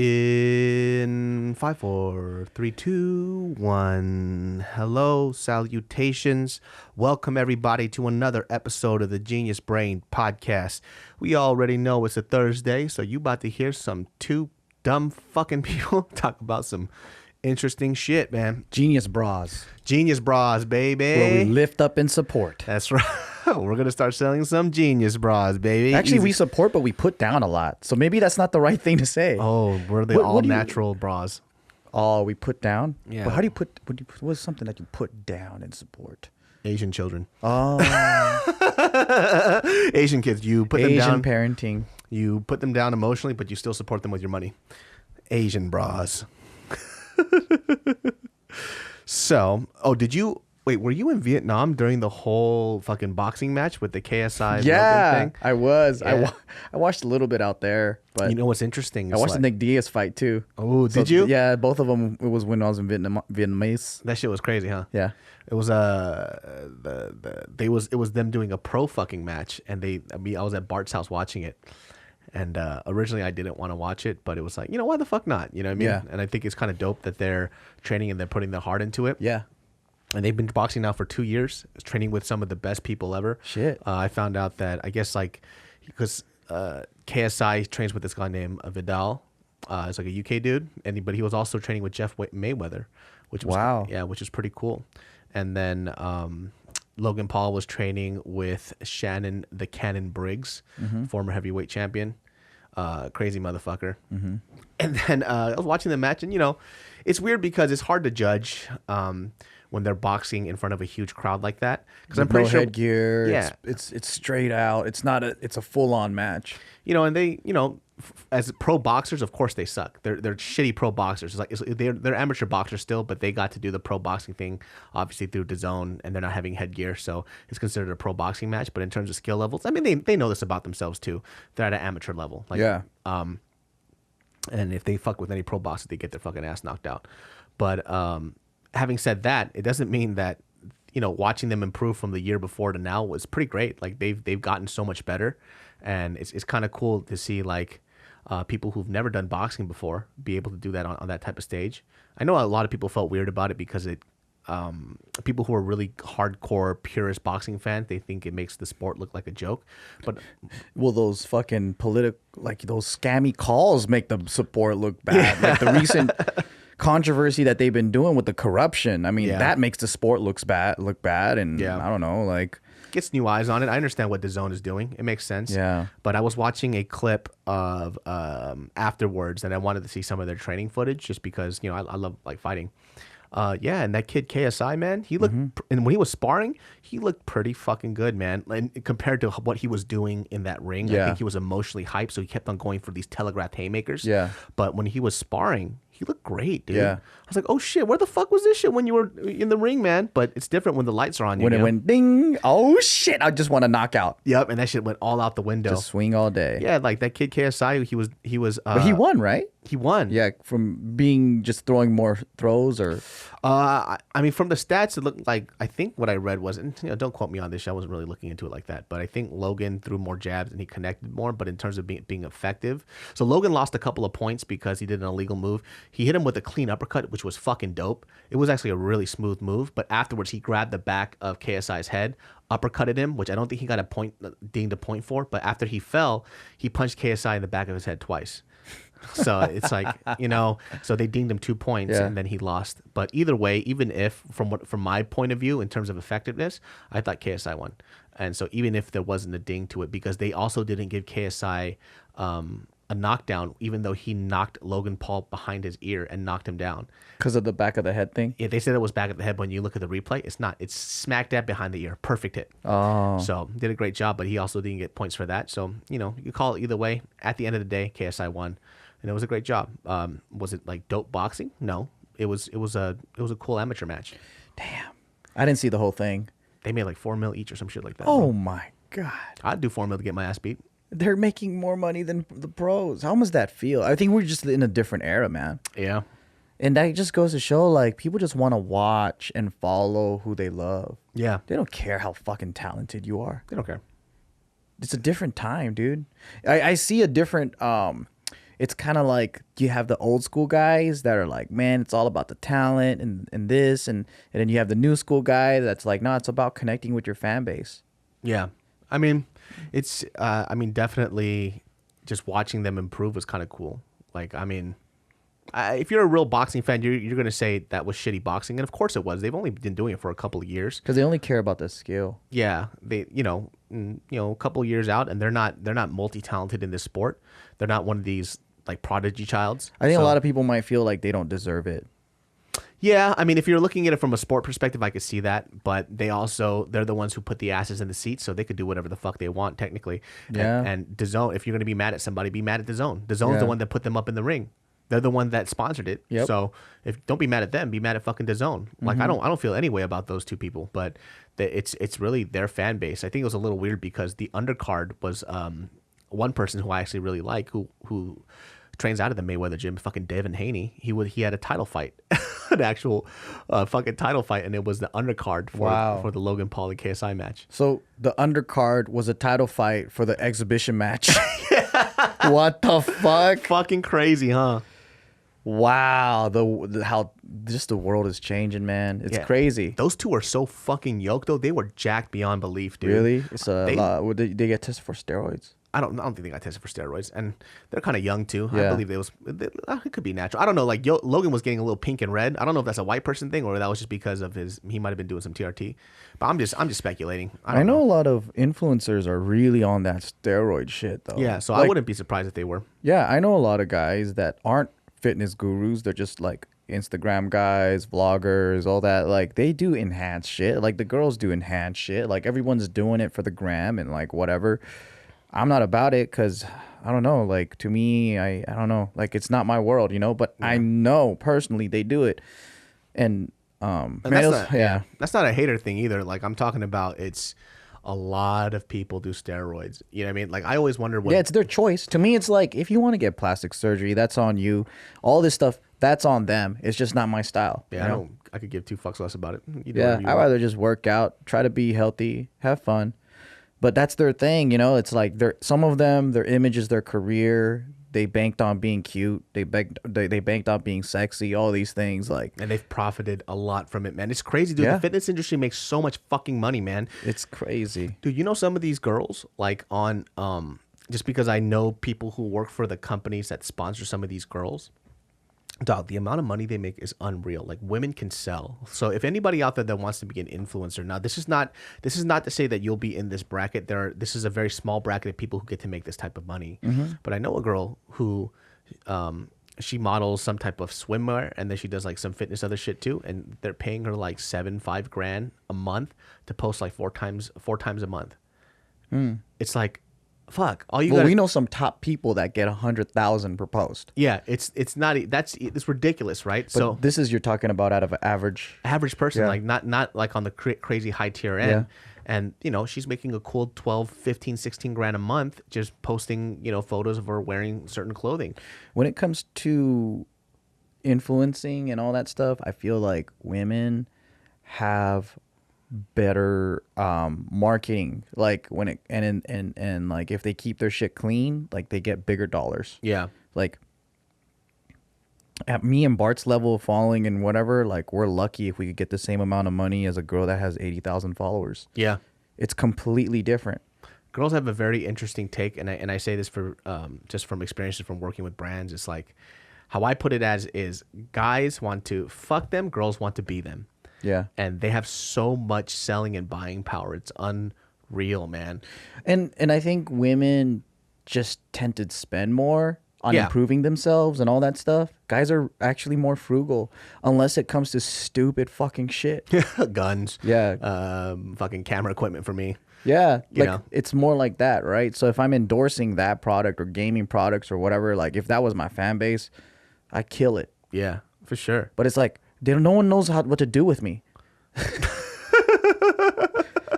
In 5, 4, 3, 2, 1. Hello, salutations. Welcome everybody to another episode of the Genius Brain Podcast. We already know it's a Thursday, so you about to hear some two dumb fucking people talk about some interesting shit, man. Genius Bras. Genius Bras, baby. Where we lift up and support. That's right. We're going to start selling some Genius Bras, baby. Actually, Easy. we support, but we put down a lot. So maybe that's not the right thing to say. Oh, we're the all-natural bras. Oh, we put down? Yeah. But how do you put, what's something that you put down and support? Asian children. Oh. Asian kids. You put them down. Asian parenting. You put them down emotionally, but you still support them with your money. Asian bras. So, were you in Vietnam during the whole fucking boxing match with the KSI thing? I was. Yeah. I watched a little bit out there, but You know what's interesting? I watched the Nick Diaz fight too. Oh, did you? Yeah, both of them. It was when I was in Vietnamese. That shit was crazy, huh? Yeah. It was it was them doing a pro fucking match, and I was at Bart's house watching it. And originally I didn't want to watch it, but it was like, why the fuck not? You know what I mean? Yeah. And I think it's kind of dope that they're training and they're putting their heart into it. Yeah. And they've been boxing now for 2 years, training with some of the best people ever. Shit. I found out that, I guess, because KSI trains with this guy named Vidal. It's like a UK dude. But he was also training with Jeff Mayweather, which was, which is pretty cool. And then Logan Paul was training with Shannon the Cannon Briggs, former heavyweight champion. Crazy motherfucker. Mm-hmm. And then I was watching the match, and it's weird because it's hard to judge when they're boxing in front of a huge crowd like that. Because I'm pretty sure headgear. Yeah, it's straight out. It's not it's a full on match. And they as pro boxers, of course they suck. They're shitty pro boxers. They're amateur boxers still, but they got to do the pro boxing thing obviously through DAZN, and they're not having headgear, so it's considered a pro boxing match. But in terms of skill levels, I mean they know this about themselves too. They're at an amateur level. And if they fuck with any pro boxer, they get their fucking ass knocked out. But having said that, it doesn't mean that watching them improve from the year before to now was pretty great. Like they've gotten so much better, and it's kind of cool to see people who've never done boxing before be able to do that on that type of stage. I know a lot of people felt weird about it because people who are really hardcore purist boxing fans, they think it makes the sport look like a joke. But those fucking those scammy calls make the support look bad. Like the recent controversy that they've been doing with the corruption. I mean, that makes the sport look bad. And I don't know, gets new eyes on it. I understand what DAZN is doing. It makes sense. Yeah. But I was watching a clip of afterwards, and I wanted to see some of their training footage just because I love fighting. And that kid KSI, man, he looked, and when he was sparring, he looked pretty fucking good, man. And compared to what he was doing in that ring, I think he was emotionally hyped, so he kept on going for these telegraphed haymakers. Yeah. But when he was sparring, he looked great, dude. Yeah. I was like, oh shit, where the fuck was this shit when you were in the ring, man? But it's different when the lights are on you. When it went ding, oh shit, I just want to knock out. Yep, and that shit went all out the window. Just swing all day. Yeah, like that kid KSI, he was. But he won, right? He won. Yeah, from being just throwing more throws or. I mean, from the stats, it looked like, I think what I read was, and don't quote me on this, I wasn't really looking into it like that, but I think Logan threw more jabs and he connected more. But in terms of being effective, so Logan lost a couple of points because he did an illegal move. He hit him with a clean uppercut, which was fucking dope. It was actually a really smooth move. But afterwards, he grabbed the back of KSI's head, uppercutted him, which I don't think he got dinged a point for. But after he fell, he punched KSI in the back of his head twice. So it's like, so they dinged him 2 points and then he lost. But either way, even if from my point of view, in terms of effectiveness, I thought KSI won. And so even if there wasn't a ding to it, because they also didn't give KSI a knockdown, even though he knocked Logan Paul behind his ear and knocked him down. Because of the back of the head thing? Yeah, they said it was back of the head. But when you look at the replay, it's not. It's smack dab behind the ear. Perfect hit. Oh. So did a great job, but he also didn't get points for that. So, you call it either way. At the end of the day, KSI won. And it was a great job. Was it like dope boxing? No. It was a cool amateur match. Damn. I didn't see the whole thing. They made like $4 million each or some shit like that. Oh my God. I'd do $4 million to get my ass beat. They're making more money than the pros. How must that feel? I think we're just in a different era, man. Yeah. And that just goes to show, people just want to watch and follow who they love. Yeah. They don't care how fucking talented you are. They don't care. It's a different time, dude. I see a different it's kind of like you have the old school guys that are like, man, it's all about the talent and this, and then you have the new school guy that's like, no, it's about connecting with your fan base. Yeah. I mean, it's, definitely just watching them improve was kind of cool. Like, I mean, if you're a real boxing fan, you're going to say that was shitty boxing. And of course it was. They've only been doing it for a couple of years. Because they only care about the skill. Yeah. They, a couple of years out, and they're not multi-talented in this sport. They're not one of these like prodigy childs. I think a lot of people might feel like they don't deserve it. Yeah, I mean, if you're looking at it from a sport perspective, I could see that. But they're the ones who put the asses in the seats, so they could do whatever the fuck they want, technically. Yeah. And DAZN, if you're going to be mad at somebody, be mad at DAZN. DAZN's the one that put them up in the ring. They're the one that sponsored it. Yep. So don't be mad at them. Be mad at fucking DAZN. Like I don't feel any way about those two people. But it's really their fan base. I think it was a little weird because the undercard was one person who I actually really like who trains out of the Mayweather gym, fucking Devin Haney. He had a title fight, an actual fucking title fight, and it was the undercard for the Logan Paul and KSI match. So the undercard was a title fight for the exhibition match. What the fuck? Fucking crazy, huh? Wow, how just the world is changing, man. It's crazy. Those two are so fucking yoked, though. They were jacked beyond belief, dude. Really? It's a lot. Would they get tested for steroids? I don't think they got tested for steroids, and they're kind of young too. Yeah. I believe it could be natural. I don't know. Like Logan was getting a little pink and red. I don't know if that's a white person thing or that was just because of he might have been doing some TRT. But I'm just speculating. I know a lot of influencers are really on that steroid shit though. Yeah, so I wouldn't be surprised if they were. Yeah, I know a lot of guys that aren't fitness gurus. They're just like Instagram guys, vloggers, all that. Like they do enhanced shit. Like the girls do enhanced shit. Like everyone's doing it for the gram and like whatever. I'm not about it because I don't know. Like to me, I don't know. Like it's not my world, But I know personally they do it, and that's not a hater thing either. Like I'm talking about, it's a lot of people do steroids. You know what I mean? Like I always wonder what. Yeah, it's their choice. To me, it's like if you want to get plastic surgery, that's on you. All this stuff, that's on them. It's just not my style. Yeah, I could give two fucks less about it. I'd rather just work out, try to be healthy, have fun. But that's their thing, It's like some of them, their image is their career. They banked on being cute. They banked on being sexy. All these things, and they've profited a lot from it, man. It's crazy, dude. Yeah. The fitness industry makes so much fucking money, man. It's crazy, dude. Some of these girls, like on just because I know people who work for the companies that sponsor some of these girls. Dog, the amount of money they make is unreal. Like women can sell. So if anybody out there that wants to be an influencer, now this is not to say that you'll be in this bracket. This is a very small bracket of people who get to make this type of money. Mm-hmm. But I know a girl who she models some type of swimwear and then she does like some fitness other shit too, and they're paying her like $5,000 a month to post like four times a month. It's like, fuck. We know some top people that get 100,000 per post. Yeah, it's ridiculous, right? But so this is you're talking about out of an average person, like not like on the crazy high tier end. And she's making a cool 12, 15, 16 grand a month just posting photos of her wearing certain clothing. When it comes to influencing and all that stuff, I feel like women have better marketing, like when it and like if they keep their shit clean, like they get bigger dollars. Yeah, like at me and Bart's level of following and whatever, like we're lucky if we could get the same amount of money as a girl that has 80,000 followers. Yeah, it's completely different. Girls have a very interesting take, and I say this for just from experiences from working with brands. It's like how I put it is guys want to fuck them, girls want to be them. Yeah. And they have so much selling and buying power. It's unreal, man. And I think women just tend to spend more on improving themselves and all that stuff. Guys are actually more frugal unless it comes to stupid fucking shit. Guns. Yeah. Fucking camera equipment for me. Yeah. It's more like that, right? So if I'm endorsing that product or gaming products or whatever, like if that was my fan base, I kill it. Yeah, for sure. But it's like, no one knows what to do with me.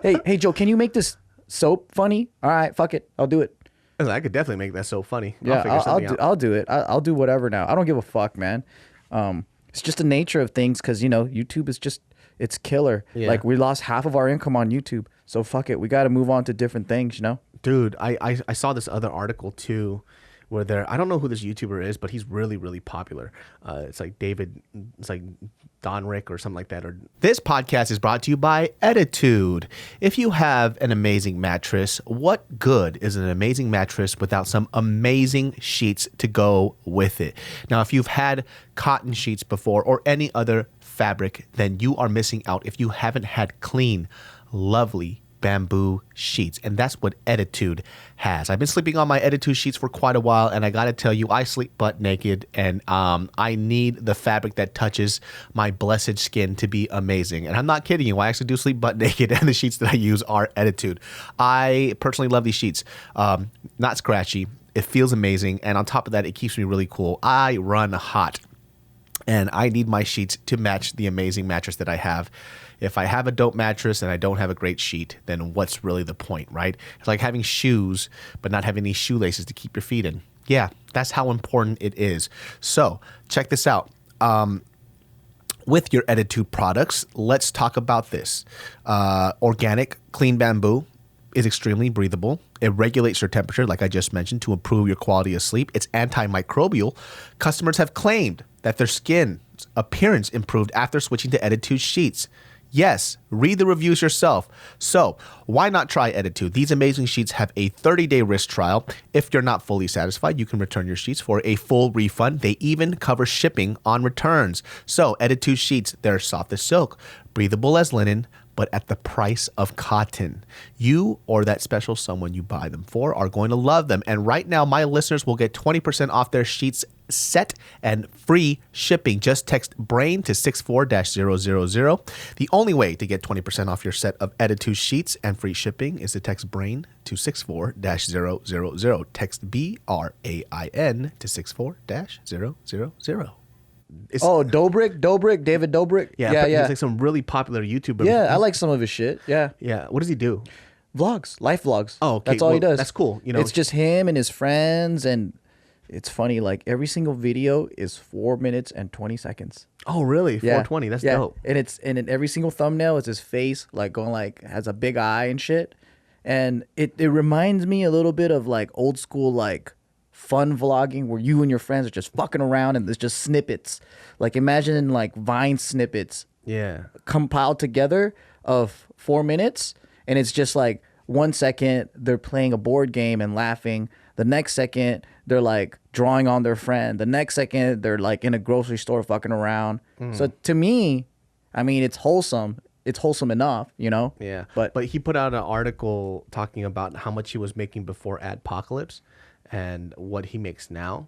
Hey, Joe, can you make this soap funny? All right, fuck it. I'll do it. I could definitely make that soap funny. Yeah, I'll do it. I'll do whatever now. I don't give a fuck, man. It's just the nature of things because, YouTube is it's killer. Yeah. Like we lost half of our income on YouTube. So fuck it. We got to move on to different things, Dude, I saw this other article too where they're, I don't know who this YouTuber is, but he's really, really popular. It's like Don Rick or something like that. Or this podcast is brought to you by Attitude. If you have an amazing mattress, what good is an amazing mattress without some amazing sheets to go with it? Now, if you've had cotton sheets before or any other fabric, then you are missing out if you haven't had clean, lovely bamboo sheets, and that's what Attitude has. I've been sleeping on my Attitude sheets for quite a while, and I gotta tell you, I sleep butt naked, and I need the fabric that touches my blessed skin to be amazing. And I'm not kidding you, I actually do sleep butt naked, and the sheets that I use are Attitude. I personally love these sheets. Not scratchy, it feels amazing, and on top of that, it keeps me really cool. I run hot, and I need my sheets to match the amazing mattress that I have. If I have a dope mattress and I don't have a great sheet, then what's really the point, right? It's like having shoes, but not having any shoelaces to keep your feet in. Yeah, that's how important it is. So check this out. With your Attitude products, let's talk about this. Organic, clean bamboo is extremely breathable. It regulates your temperature, like I just mentioned, to improve your quality of sleep. It's antimicrobial. Customers have claimed that their skin's appearance improved after switching to Attitude sheets. Yes, read the reviews yourself. So why not try Attitude? These amazing sheets have a 30-day risk trial. If you're not fully satisfied, you can return your sheets for a full refund. They even cover shipping on returns. So Attitude sheets, they're soft as silk, breathable as linen, but at the price of cotton. You or that special someone you buy them for are going to love them. And right now, my listeners will get 20% off their sheets set and free shipping. Just text BRAIN to 64-000. The only way to get 20% off your set of Attitude sheets and free shipping is to text BRAIN to 64-000. Text BRAIN to 64-000. David Dobrik. Yeah. He's like some really popular YouTuber. Yeah, I like some of his shit. Yeah. Yeah. What does he do? Vlogs, life vlogs. Oh, okay. That's all he does. That's cool. You know, it's just him and his friends, and it's funny. Like every single video is 4 minutes and 20 seconds. Oh, really? 420. That's dope. And in every single thumbnail is his face, like going like has a big eye and shit. And it reminds me a little bit of like old school like fun vlogging where you and your friends are just fucking around and there's just snippets. Like imagine like Vine snippets. Yeah. Compiled together of 4 minutes, and it's just like 1 second they're playing a board game and laughing. The next second they're like drawing on their friend. The next second they're like in a grocery store fucking around. So to me, I mean, it's wholesome. It's wholesome enough, you know? Yeah. But he put out an article talking about how much he was making before Adpocalypse and what he makes now.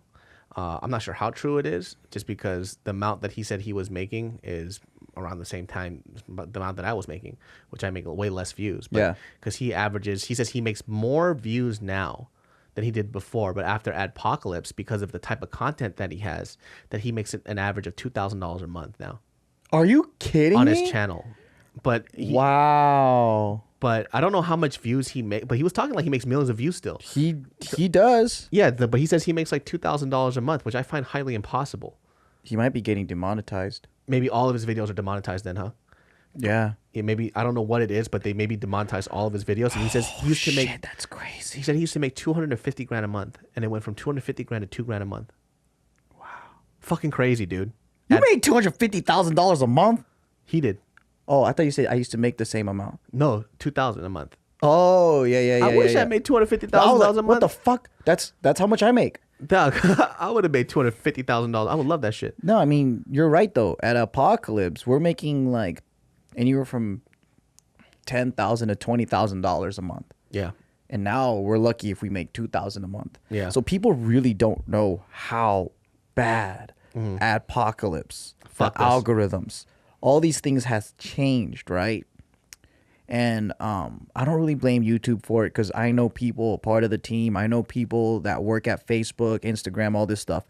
I'm not sure how true it is, just because the amount that he said he was making is around the same time the amount that I was making, which I make way less views. But, yeah. Because he says he makes more views now than he did before, but after Adpocalypse, because of the type of content that he has, that he makes an average of $2,000 a month now. Are you kidding on me? his channel. But wow. But I don't know how much views he makes. But he was talking like he makes millions of views still. He does. Yeah, but he says he makes like $2,000 a month, which I find highly impossible. He might be getting demonetized. Maybe all of his videos are demonetized then, huh? Yeah. Maybe, I don't know what it is, but they maybe demonetized all of his videos. And he says he used to make. That's crazy. He said he used to make $250,000 a month, and it went from $250,000 to $2,000 a month. Wow. Fucking crazy, dude. You made $250,000 a month? He did. Oh, I thought you said I used to make the same amount. No, $2,000 a month. Oh, yeah. I wish I made $250,000 a month. What the fuck? That's how much I make. Dog, I would have made $250,000. I would love that shit. No, I mean, you're right though. At Apocalypse, we're making like anywhere from $10,000 to $20,000 a month. Yeah. And now we're lucky if we make $2,000 a month. Yeah. So people really don't know how bad Adpocalypse, the algorithms, all these things has changed, right? And I don't really blame YouTube for it, because I know people part of the team. I know people that work at Facebook, Instagram, all this stuff.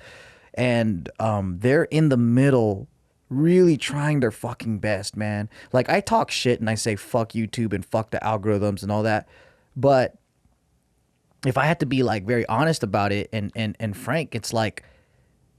And they're in the middle really trying their fucking best, man. Like, I talk shit and I say fuck YouTube and fuck the algorithms and all that. But if I had to be like very honest about it and frank, it's like,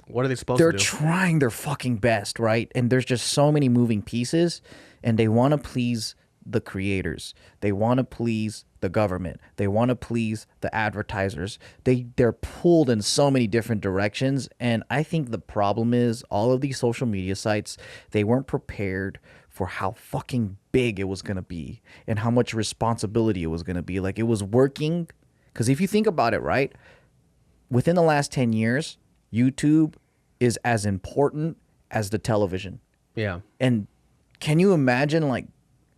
what are they supposed to do? They're trying their fucking best, right? And there's just so many moving pieces, and they want to please the creators. They want to please the government. They want to please the advertisers. They're pulled in so many different directions. And I think the problem is all of these social media sites, they weren't prepared for how fucking big it was going to be and how much responsibility it was going to be. Like, it was working. Because if you think about it, right, within the last 10 years, YouTube is as important as the television. Yeah. And can you imagine, like,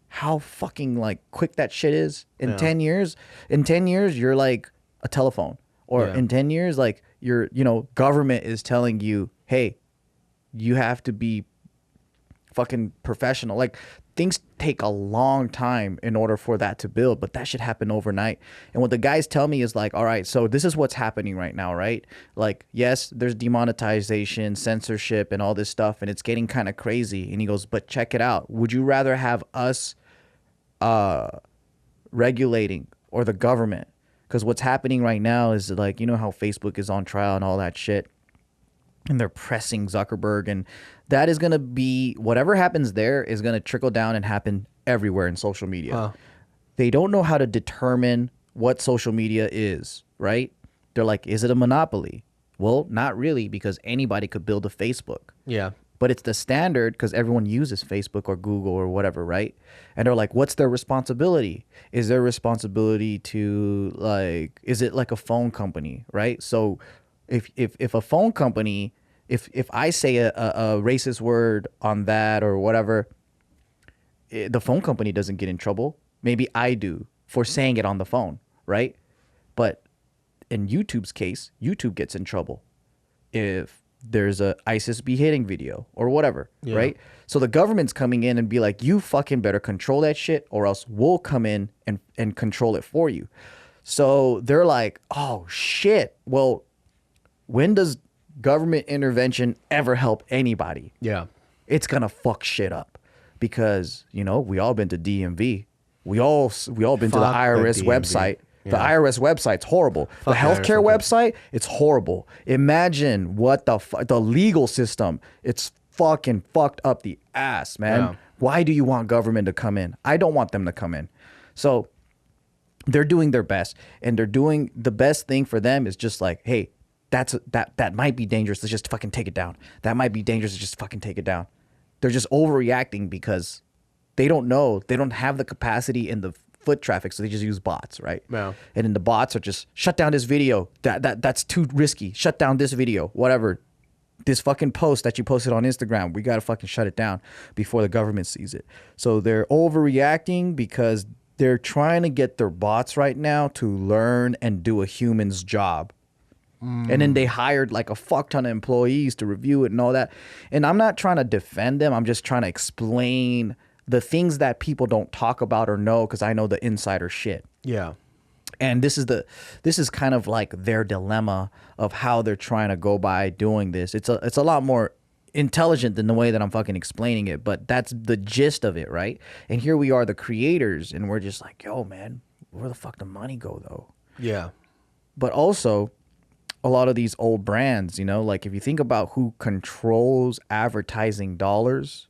how fucking, like, quick that shit is? In 10 years, you're like a telephone. Or in 10 years, like, government is telling you, hey, you have to be fucking professional. Like, things take a long time in order for that to build, but that should happen overnight. And what the guys tell me is like, all right, so this is what's happening right now, right? Like, yes, there's demonetization, censorship, and all this stuff, and it's getting kind of crazy. And he goes, but check it out. Would you rather have us regulating or the government? Because what's happening right now is, like, you know how Facebook is on trial and all that shit, and they're pressing Zuckerberg, and that is going to be, whatever happens there is going to trickle down and happen everywhere in social media. They don't know how to determine what social media is, right? They're like, is it a monopoly? Well, not really, because anybody could build a Facebook. Yeah. But it's the standard because everyone uses Facebook or Google or whatever, right? And they're like, what's their responsibility? Is their responsibility to, like, is it like a phone company, right? So if a phone company, if I say a racist word on that or whatever, the phone company doesn't get in trouble. Maybe I do for saying it on the phone, right? But in YouTube's case, YouTube gets in trouble if there's a ISIS beheading video or whatever, right? So the government's coming in and be like, you fucking better control that shit or else we'll come in and control it for you. So they're like, oh shit, well, when does government intervention ever help anybody? Yeah. It's gonna fuck shit up because, we all been to DMV. We all been to the IRS website. The IRS website's horrible. The healthcare website, it's horrible. Imagine what the legal system, it's fucking fucked up the ass, man. Yeah. Why do you want government to come in? I don't want them to come in. So they're doing their best, and they're doing the best thing for them is just like, hey, that might be dangerous. Let's just fucking take it down. That might be dangerous. Let's just fucking take it down. They're just overreacting because they don't know. They don't have the capacity in the foot traffic, so they just use bots, right? Yeah. And then the bots are just shut down this video. That's too risky. Shut down this video. Whatever. This fucking post that you posted on Instagram, we gotta fucking shut it down before the government sees it. So they're overreacting because they're trying to get their bots right now to learn and do a human's job. And then they hired like a fuck ton of employees to review it and all that. And I'm not trying to defend them. I'm just trying to explain the things that people don't talk about or know because I know the insider shit. Yeah. And this is kind of like their dilemma of how they're trying to go by doing this. It's a lot more intelligent than the way that I'm fucking explaining it, but that's the gist of it, right? And here we are, the creators, and we're just like, yo, man, where the fuck the money go though? Yeah. But also, a lot of these old brands, like if you think about who controls advertising dollars,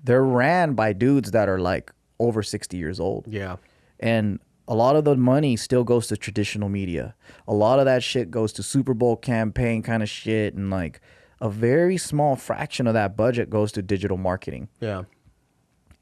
they're ran by dudes that are like over 60 years old. Yeah. And a lot of the money still goes to traditional media. A lot of that shit goes to Super Bowl campaign kind of shit. And like a very small fraction of that budget goes to digital marketing. Yeah.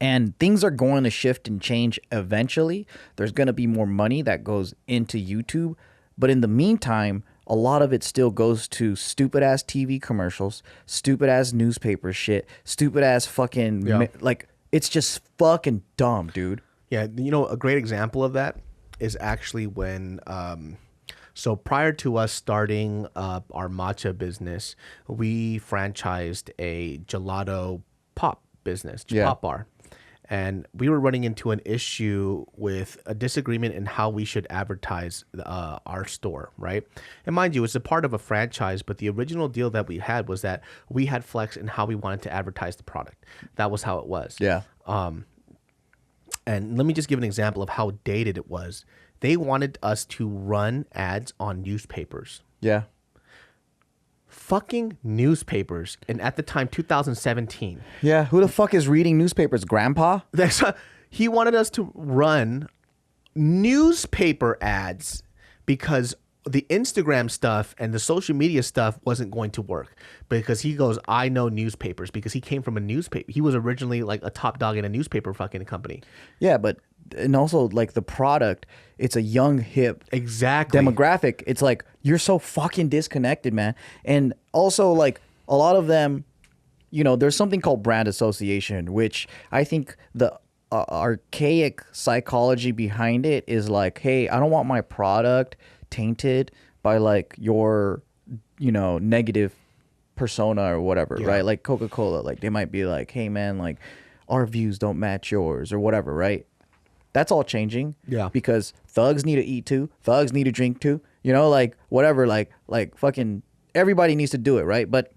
And things are going to shift and change eventually. There's going to be more money that goes into YouTube. But in the meantime, a lot of it still goes to stupid ass TV commercials, stupid ass newspaper shit, stupid ass fucking, like, it's just fucking dumb, dude. Yeah. A great example of that is actually when, so prior to us starting our matcha business, we franchised a gelato pop business, pop bar. And we were running into an issue with a disagreement in how we should advertise our store, right? And mind you, it's a part of a franchise, but the original deal that we had was that we had flex in how we wanted to advertise the product. That was how it was. Yeah. And let me just give an example of how dated it was. They wanted us to run ads on newspapers. Yeah. Fucking newspapers. And at the time, 2017. Yeah. Who the fuck is reading newspapers? Grandpa? He wanted us to run newspaper ads because the Instagram stuff and the social media stuff wasn't going to work, because he goes, I know newspapers, because he came from a newspaper. He was originally like a top dog in a newspaper fucking company. Yeah, but and also like the product, it's a young, hip demographic. It's like you're so fucking disconnected, man. And also like a lot of them, you know, there's something called brand association, which I think the archaic psychology behind it is like, hey, I don't want my product tainted by like your, you know, negative persona or whatever, right? Like Coca-Cola, like they might be like, hey man, like our views don't match yours or whatever, right? That's all changing. Yeah. Because thugs need to eat too. Thugs need to drink too. You know, like whatever, like fucking everybody needs to do it, right? But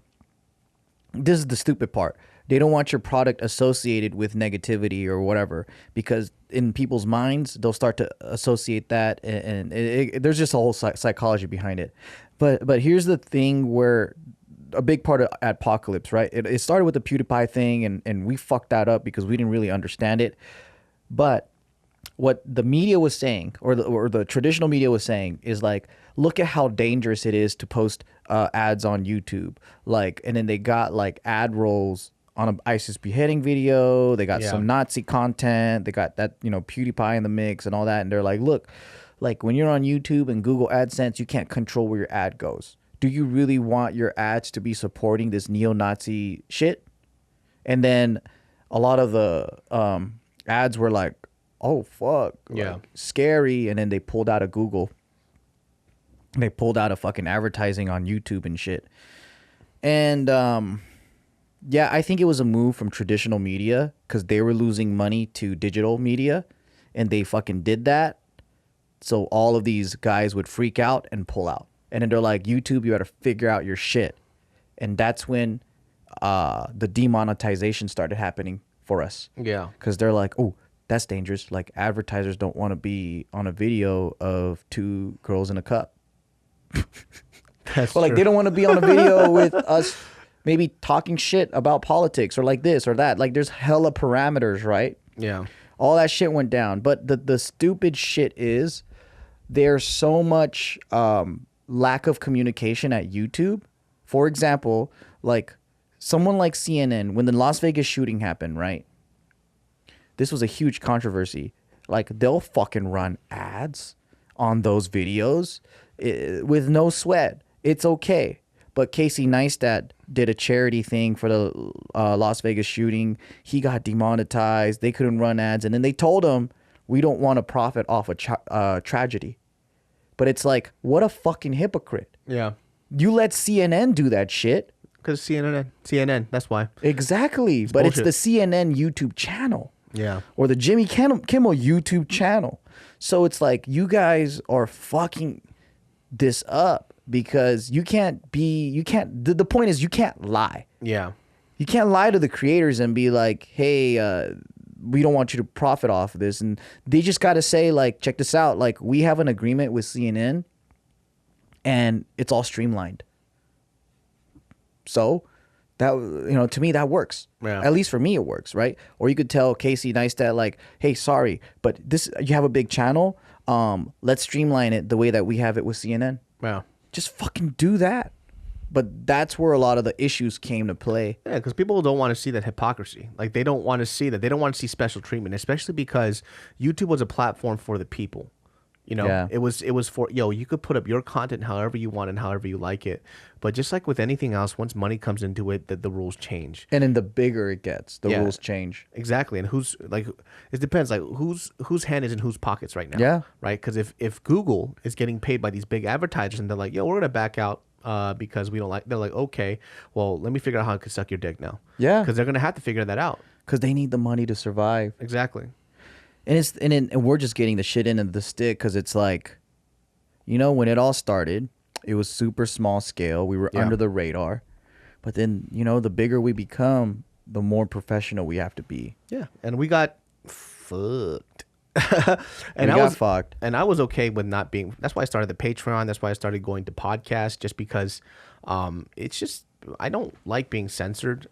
this is the stupid part. They don't want your product associated with negativity or whatever, because in people's minds, they'll start to associate that. And there's just a whole psychology behind it. But here's the thing where a big part of Adpocalypse, right? It started with the PewDiePie thing, and we fucked that up because we didn't really understand it. But what the media was saying, or the traditional media was saying, is like, look at how dangerous it is to post ads on YouTube. Like, and then they got like ad rolls on an ISIS beheading video. They got some Nazi content. They got that, you know, PewDiePie in the mix and all that. And they're like, look, like when you're on YouTube and Google AdSense, you can't control where your ad goes. Do you really want your ads to be supporting this neo-Nazi shit? And a lot of the ads were like, oh, fuck. Like, scary. And then they pulled out of Google. They pulled out of fucking advertising on YouTube and shit. And, yeah, I think it was a move from traditional media because they were losing money to digital media, and they fucking did that. So all of these guys would freak out and pull out. And then they're like, YouTube, you got to figure out your shit. And that's when the demonetization started happening for us. Yeah. Because they're like, oh, that's dangerous. Like, advertisers don't want to be on a video of two girls in a cup. That's well, like, they don't want to be on a video with us maybe talking shit about politics or like this or that. Like, there's hella parameters, right? Yeah. All that shit went down. But the stupid shit is there's so much lack of communication at YouTube. For example, like someone like CNN, when the Las Vegas shooting happened, right? This was a huge controversy. Like, they'll fucking run ads on those videos with no sweat. It's okay. But Casey Neistat did a charity thing for the Las Vegas shooting. He got demonetized. They couldn't run ads. And then they told him, we don't want to profit off a tragedy. But it's like, what a fucking hypocrite. Yeah. You let CNN do that shit. Because CNN, that's why. Exactly. But bullshit. It's the CNN YouTube channel. Yeah. Or the Jimmy Kimmel YouTube channel. So it's like, you guys are fucking this up. Because the point is you can't lie. Yeah. You can't lie to the creators and be like, hey, we don't want you to profit off of this. And they just got to say, like, check this out. Like, we have an agreement with CNN and it's all streamlined. So that, you know, to me, that works. Yeah. At least for me, it works, right? Or you could tell Casey Neistat, like, hey, sorry, but you have a big channel. Let's streamline it the way that we have it with CNN. Wow. Just fucking do that. But that's where a lot of the issues came to play. Yeah, because people don't want to see that hypocrisy. Like, they don't want to see that. They don't want to see special treatment, especially because YouTube was a platform for the people. You know, yeah. It was for, you could put up your content however you want and however you like it. But just like with anything else, once money comes into it, the rules change. And then the bigger it gets, the rules change. Exactly. And it depends, like whose hand is in whose pockets right now. Yeah. Right? Because if Google is getting paid by these big advertisers and they're like, we're going to back out because we don't like, they're like, okay, well, let me figure out how I can suck your dick now. Yeah. Because they're going to have to figure that out. Because they need the money to survive. Exactly. And we're just getting the shit into the stick because it's like, you know, when it all started, it was super small scale. We were under the radar. But then, you know, the bigger we become, the more professional we have to be. Yeah. And we got fucked. And I was fucked. And I was okay with not being. That's why I started the Patreon. That's why I started going to podcasts, just because it's just, I don't like being censored.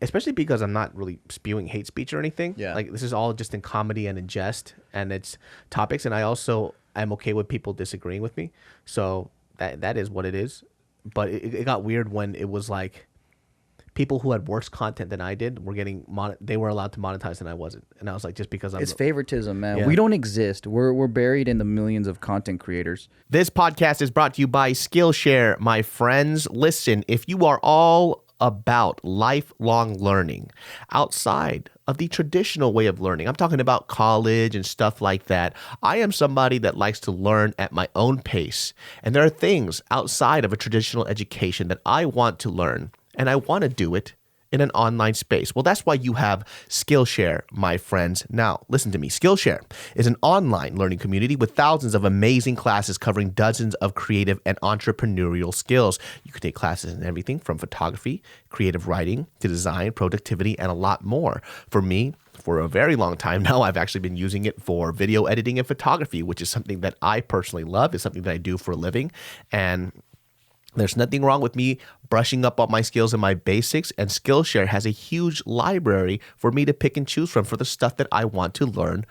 especially because I'm not really spewing hate speech or anything. Yeah. Like this is all just in comedy and in jest, and it's topics. And I also am okay with people disagreeing with me. So that is what it is. But it got weird when it was like people who had worse content than I did were getting they were allowed to monetize and I wasn't. And I was like, just because It's favoritism, man. Yeah. We don't exist. We're buried in the millions of content creators. This podcast is brought to you by Skillshare, my friends. Listen, if you are all about lifelong learning outside of the traditional way of learning, I'm talking about college and stuff like that. I am somebody that likes to learn at my own pace. And there are things outside of a traditional education that I want to learn, and I want to do it in an online space. Well, that's why you have Skillshare, my friends. Now, listen to me. Skillshare is an online learning community with thousands of amazing classes covering dozens of creative and entrepreneurial skills. You can take classes in everything from photography, creative writing, to design, productivity, and a lot more. For me, for a very long time now, I've actually been using it for video editing and photography, which is something that I personally love. It's something that I do for a living. And there's nothing wrong with me brushing up on my skills and my basics, and Skillshare has a huge library for me to pick and choose from for the stuff that I want to learn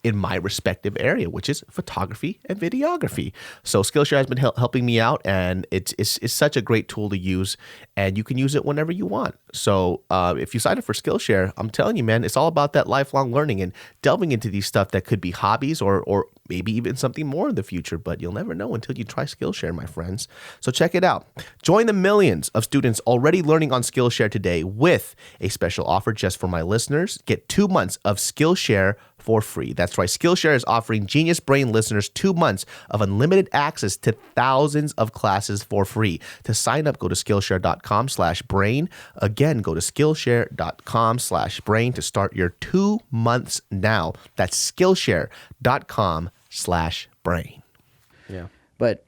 in my respective area, which is photography and videography. So Skillshare has been helping me out, and it's such a great tool to use, and you can use it whenever you want. So if you sign up for Skillshare, I'm telling you, man, it's all about that lifelong learning and delving into these stuff that could be hobbies or maybe even something more in the future, but you'll never know until you try Skillshare, my friends. So check it out. Join the millions of students already learning on Skillshare today with a special offer just for my listeners. Get 2 months of Skillshare for free. That's right. Skillshare is offering Genius Brain listeners 2 months of unlimited access to thousands of classes for free. To sign up, go to Skillshare.com/brain. Again, go to Skillshare.com/brain to start your 2 months now. That's Skillshare.com/brain. Yeah. But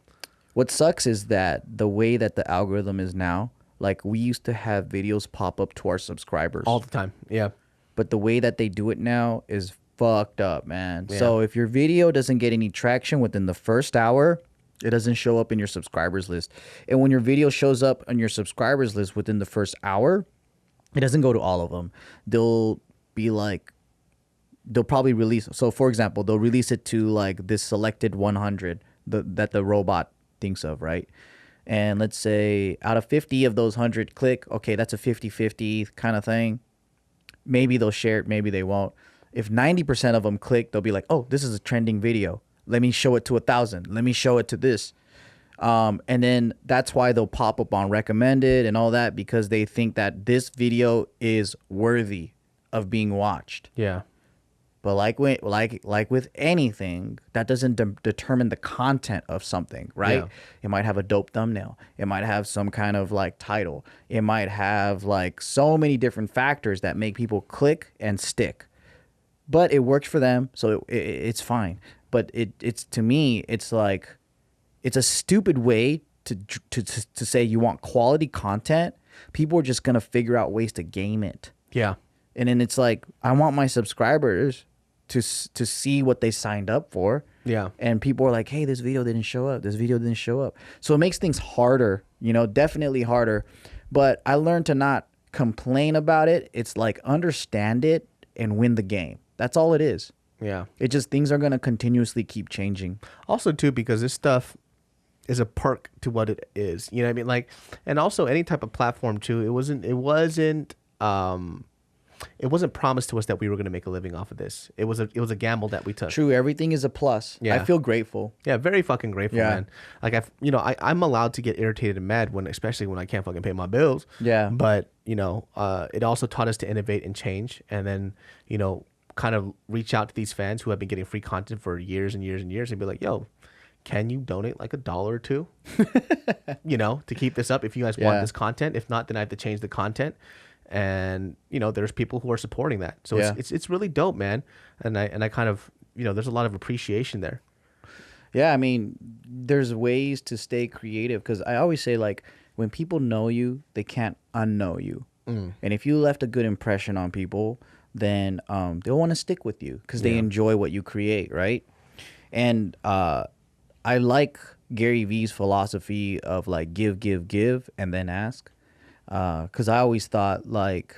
what sucks is that the way that the algorithm is now, like we used to have videos pop up to our subscribers All the time. Yeah. but the way that they do it now is fucked up, man. Yeah. So if your video doesn't get any traction within the first hour, it doesn't show up in your subscribers list. And when your video shows up on your subscribers list within the first hour, it doesn't go to all of them. They'll probably release. So for example, they'll release it to like this selected 100 that the robot thinks of, right? And let's say out of 50 of those 100 click, okay, that's a 50-50 kind of thing. Maybe they'll share it, maybe they won't. If 90% of them click, they'll be like, oh, this is a trending video. Let me show it to 1,000. Let me show it to this. And then that's why they'll pop up on recommended and all that, because they think that this video is worthy of being watched. Yeah. But like with anything, that doesn't determine the content of something, right? Yeah. It might have a dope thumbnail. It might have some kind of like title. It might have like so many different factors that make people click and stick. But it works for them, so it's fine. But it's to me, it's like it's a stupid way to say you want quality content. People are just gonna figure out ways to game it. Yeah. And then it's like, I want my subscribers to see what they signed up for. Yeah. And people are like, hey, this video didn't show up. This video didn't show up. So it makes things harder, definitely harder. But I learned to not complain about it. It's like understand it and win the game. That's all it is. Yeah. It just, things are going to continuously keep changing. Also, too, because this stuff is a perk to what it is. You know what I mean? Like, and also any type of platform, too. It wasn't promised to us that we were going to make a living off of this. It was a gamble that we took. True. Everything is a plus. Yeah. I feel grateful. Yeah. Very fucking grateful, Yeah. man. Like I'm allowed to get irritated and mad especially when I can't fucking pay my bills. Yeah. But, it also taught us to innovate and change. And then, kind of reach out to these fans who have been getting free content for years and years and years and be like, yo, can you donate like $1 or $2, to keep this up if you guys want this content? If not, then I have to change the content. And, there's people who are supporting that. So it's really dope, man. And I kind of, there's a lot of appreciation there. Yeah, I mean, there's ways to stay creative, because I always say, like, when people know you, they can't unknow you. And if you left a good impression on people, then they'll want to stick with you because they enjoy what you create, right? And I like Gary Vee's philosophy of like give, and then ask. Because I always thought like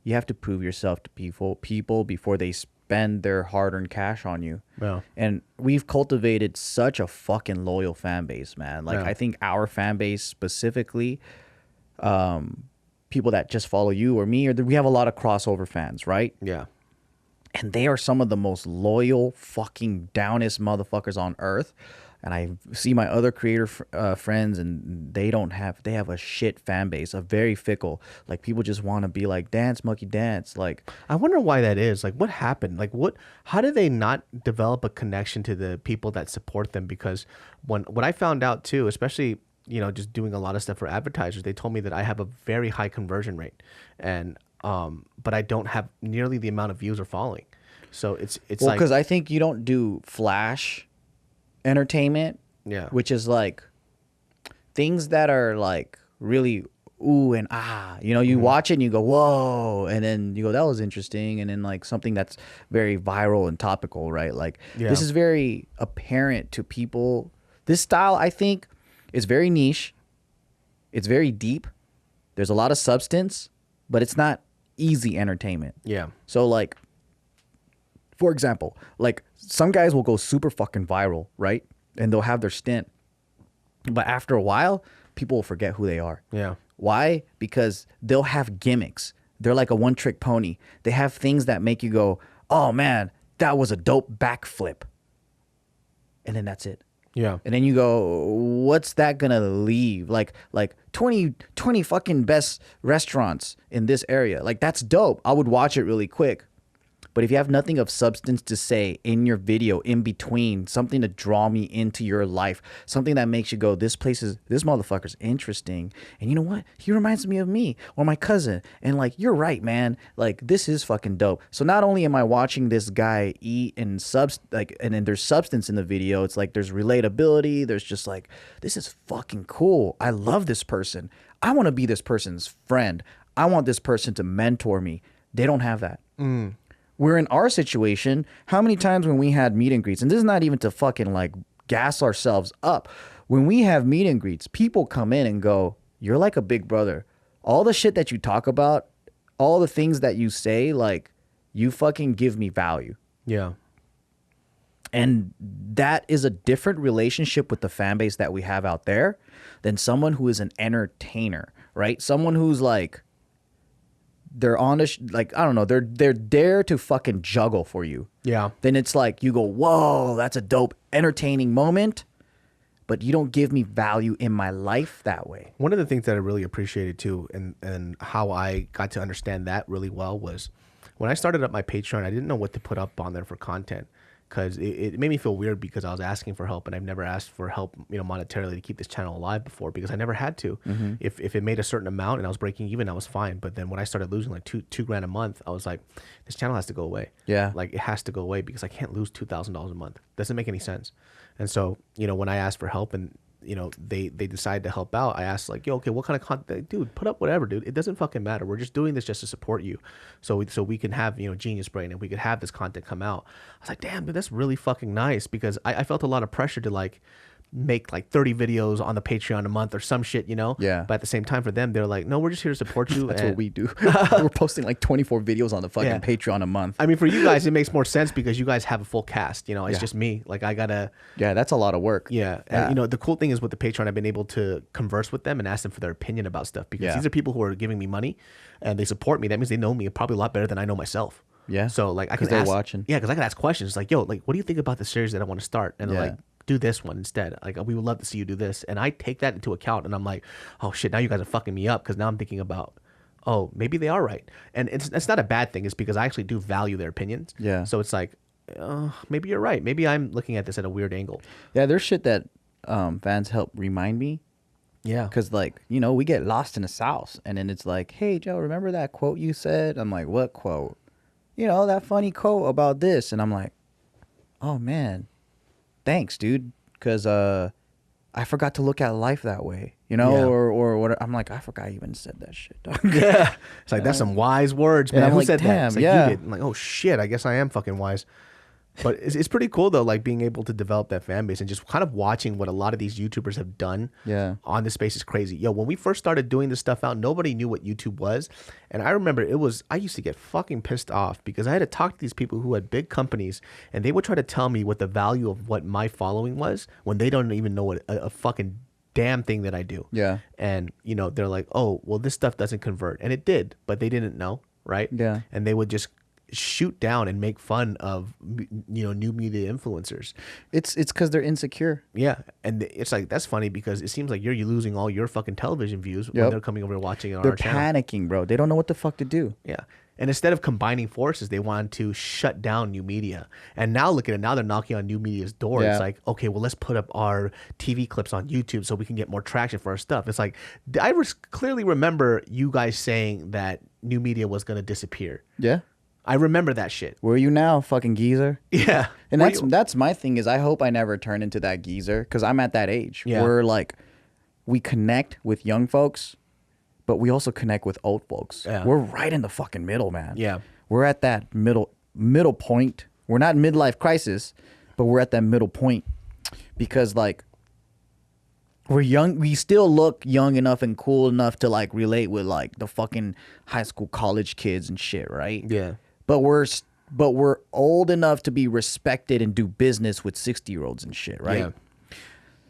you have to prove yourself to people before they spend their hard-earned cash on you. Yeah. And we've cultivated such a fucking loyal fan base, man. Like I think our fan base specifically, people that just follow you or me, or we have a lot of crossover fans, right? Yeah. And they are some of the most loyal, fucking downest motherfuckers on earth. And I see my other creator friends, and they have a shit fan base, a very fickle. Like people just want to be like, dance, monkey, dance. Like, I wonder why that is. Like, what happened? Like, how do they not develop a connection to the people that support them? Because what I found out too, especially, just doing a lot of stuff for advertisers, they told me that I have a very high conversion rate, and but I don't have nearly the amount of views or following. So it's well, like, because I think you don't do flash entertainment, which is like things that are like really ooh and ah, you watch it and you go whoa, and then you go that was interesting, and then like something that's very viral and topical, right? Like this is very apparent to people. This style, I think, is very niche, it's very deep, there's a lot of substance, but it's not easy entertainment. So like, for example, like some guys will go super fucking viral, right? And they'll have their stint. But after a while, people will forget who they are. Why? Because they'll have gimmicks. They're like a one-trick pony. They have things that make you go, oh man, that was a dope backflip. And then that's it. And then you go, what's that gonna leave? Like 20 fucking best restaurants in this area. Like that's dope. I would watch it really quick. But if you have nothing of substance to say in your video, in between, something to draw me into your life, something that makes you go, this motherfucker's interesting. And you know what? He reminds me of me or my cousin. And like, you're right, man. Like, this is fucking dope. So not only am I watching this guy eat and then there's substance in the video, it's like there's relatability. There's just like, this is fucking cool. I love this person. I want to be this person's friend. I want this person to mentor me. They don't have that. We're in our situation, how many times when we had meet and greets, and this is not even to fucking like gas ourselves up. When we have meet and greets, people come in and go, you're like a big brother. All the shit that you talk about, all the things that you say, like you fucking give me value. And that is a different relationship with the fan base that we have out there than someone who is an entertainer, right? Someone who's like, they're honest, like, I don't know, they're there to fucking juggle for you. Then it's like you go, whoa, that's a dope, entertaining moment, but you don't give me value in my life that way. One of the things that I really appreciated too, and how I got to understand that really well, was when I started up my Patreon, I didn't know what to put up on there for content. Because it made me feel weird, because I was asking for help, and I've never asked for help, monetarily to keep this channel alive before, because I never had to. If it made a certain amount and I was breaking even, I was fine. But then when I started losing like two grand a month, I was like, this channel has to go away. Like, it has to go away, because I can't lose $2,000 a month. Doesn't make any sense. And so, when I asked for help and they decided to help out, I asked like, yo, okay, what kind of content? Dude, put up whatever, dude. It doesn't fucking matter. We're just doing this just to support you. So we can have, GeniusBrain, and we could have this content come out. I was like, damn, dude, that's really fucking nice, because I felt a lot of pressure to like make like 30 videos on the Patreon a month or some shit, But at the same time, for them, they're like, no, we're just here to support you. That's what we do. We're posting like 24 videos on the fucking Patreon a month. I mean, for you guys, it makes more sense because you guys have a full cast. It's just me. Like, I gotta. Yeah, that's a lot of work. And the cool thing is with the Patreon, I've been able to converse with them and ask them for their opinion about stuff, because these are people who are giving me money and they support me. That means they know me probably a lot better than I know myself. So like, I can they're ask, watching. because I can ask questions like, yo, like, what do you think about the series that I want to start? And they're like, do this one instead. Like, we would love to see you do this. And I take that into account, and I'm like, oh shit, now you guys are fucking me up, because now I'm thinking about, oh, maybe they are right. And it's not a bad thing. It's because I actually do value their opinions. So it's like, maybe you're right. Maybe I'm looking at this at a weird angle. There's shit that fans help remind me. Because like, we get lost in the sauce, and then it's like, hey Joe, remember that quote you said? I'm like, what quote? That funny quote about this. And I'm like, oh man, thanks, dude, because I forgot to look at life that way, or what? I'm like, I forgot I even said that shit, dog. It's like, that's some wise words, man. I'm Who like, said damn, that? It's like, you did. I'm like, oh shit, I guess I am fucking wise. But it's pretty cool though, like being able to develop that fan base and just kind of watching what a lot of these YouTubers have done on this space is crazy. Yo, when we first started doing this stuff out, nobody knew what YouTube was. And I remember I used to get fucking pissed off because I had to talk to these people who had big companies and they would try to tell me what the value of what my following was when they don't even know what a fucking damn thing that I do. Yeah. And, they're like, oh, well, this stuff doesn't convert. And it did, but they didn't know, right? Yeah. And they would just shoot down and make fun of new media influencers. It's because they're insecure. Yeah, and it's like that's funny because it seems like you're losing all your fucking television views when they're coming over and watching it on our channel. They're panicking, bro. They don't know what the fuck to do. Yeah, and instead of combining forces, they want to shut down new media. And now look at it. Now they're knocking on new media's door. Yeah. It's like, okay, well, let's put up our TV clips on YouTube so we can get more traction for our stuff. It's like I clearly remember you guys saying that new media was going to disappear. Yeah. I remember that shit. Where are you now, fucking geezer? Yeah. And that's my thing is I hope I never turn into that geezer because I'm at that age where like we connect with young folks, but we also connect with old folks. Yeah. We're right in the fucking middle, man. Yeah. We're at that middle point. We're not midlife crisis, but we're at that middle point because like we're young. We still look young enough and cool enough to like relate with like the fucking high school, college kids and shit, right? Yeah. But we're old enough to be respected and do business with 60-year-olds and shit, right? Yeah.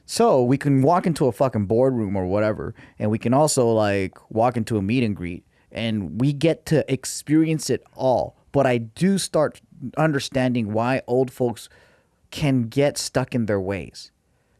So we can walk into a fucking boardroom or whatever, and we can also like walk into a meet and greet, and we get to experience it all. But I do start understanding why old folks can get stuck in their ways,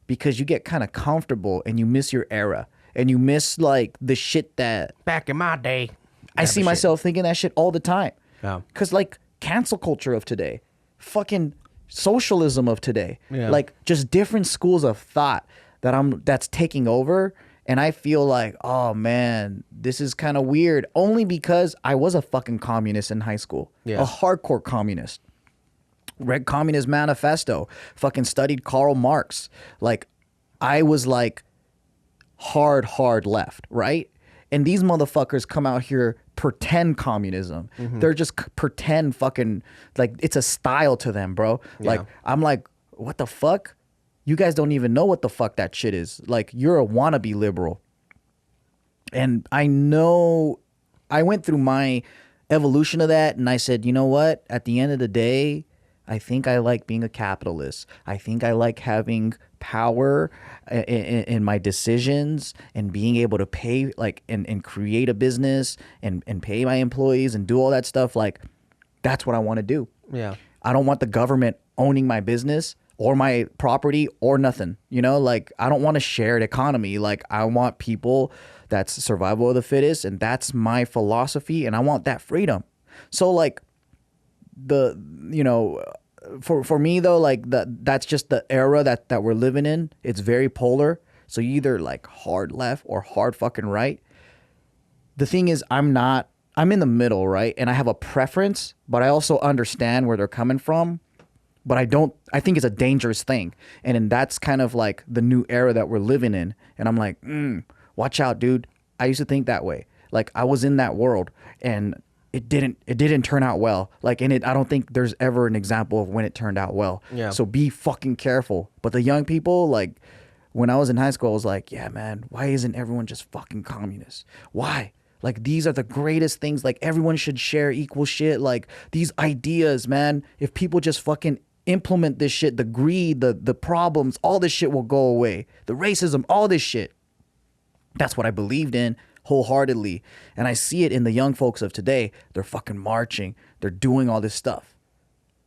because you get kind of comfortable and you miss your era and you miss like the shit that Back in my day, I see myself thinking that shit all the time. Yeah. Because like cancel culture of today, fucking socialism of today, like just different schools of thought that's taking over. And I feel like, oh man, this is kind of weird. Only because I was a fucking communist in high school, a hardcore communist. Read Communist Manifesto, fucking studied Karl Marx. Like I was like hard left, right? And these motherfuckers come out here pretend communism. They're just pretend fucking like it's a style to them, bro. Like I'm like, what the fuck? You guys don't even know what the fuck that shit is. Like you're a wannabe liberal. And I know I went through my evolution of that and I said, you know what? At the end of the day, I think I like being a capitalist. I think I like having power in my decisions and being able to pay like and create a business and pay my employees and do all that stuff. Like that's what I want to do. Yeah. I don't want the government owning my business or my property or nothing. Like I don't want a shared economy. Like I want people that's survival of the fittest, and that's my philosophy, and I want that freedom. So like for me though, like that's just the era that we're living in. It's very polar. So you either like hard left or hard fucking right. The thing is, I'm in the middle, right? And I have a preference, but I also understand where they're coming from. But I think it's a dangerous thing. And that's kind of like the new era that we're living in. And I'm like, watch out, dude. I used to think that way. Like I was in that world and it didn't turn out well. Like I don't think there's ever an example of when it turned out well. Yeah. So be fucking careful. But the young people, like when I was in high school, I was like, yeah, man, why isn't everyone just fucking communist? Why? Like these are the greatest things. Like everyone should share equal shit. Like these ideas, man, if people just fucking implement this shit, the greed, the problems, all this shit will go away. The racism, all this shit. That's what I believed in wholeheartedly. And I see it in the young folks of today. They're fucking marching. They're doing all this stuff.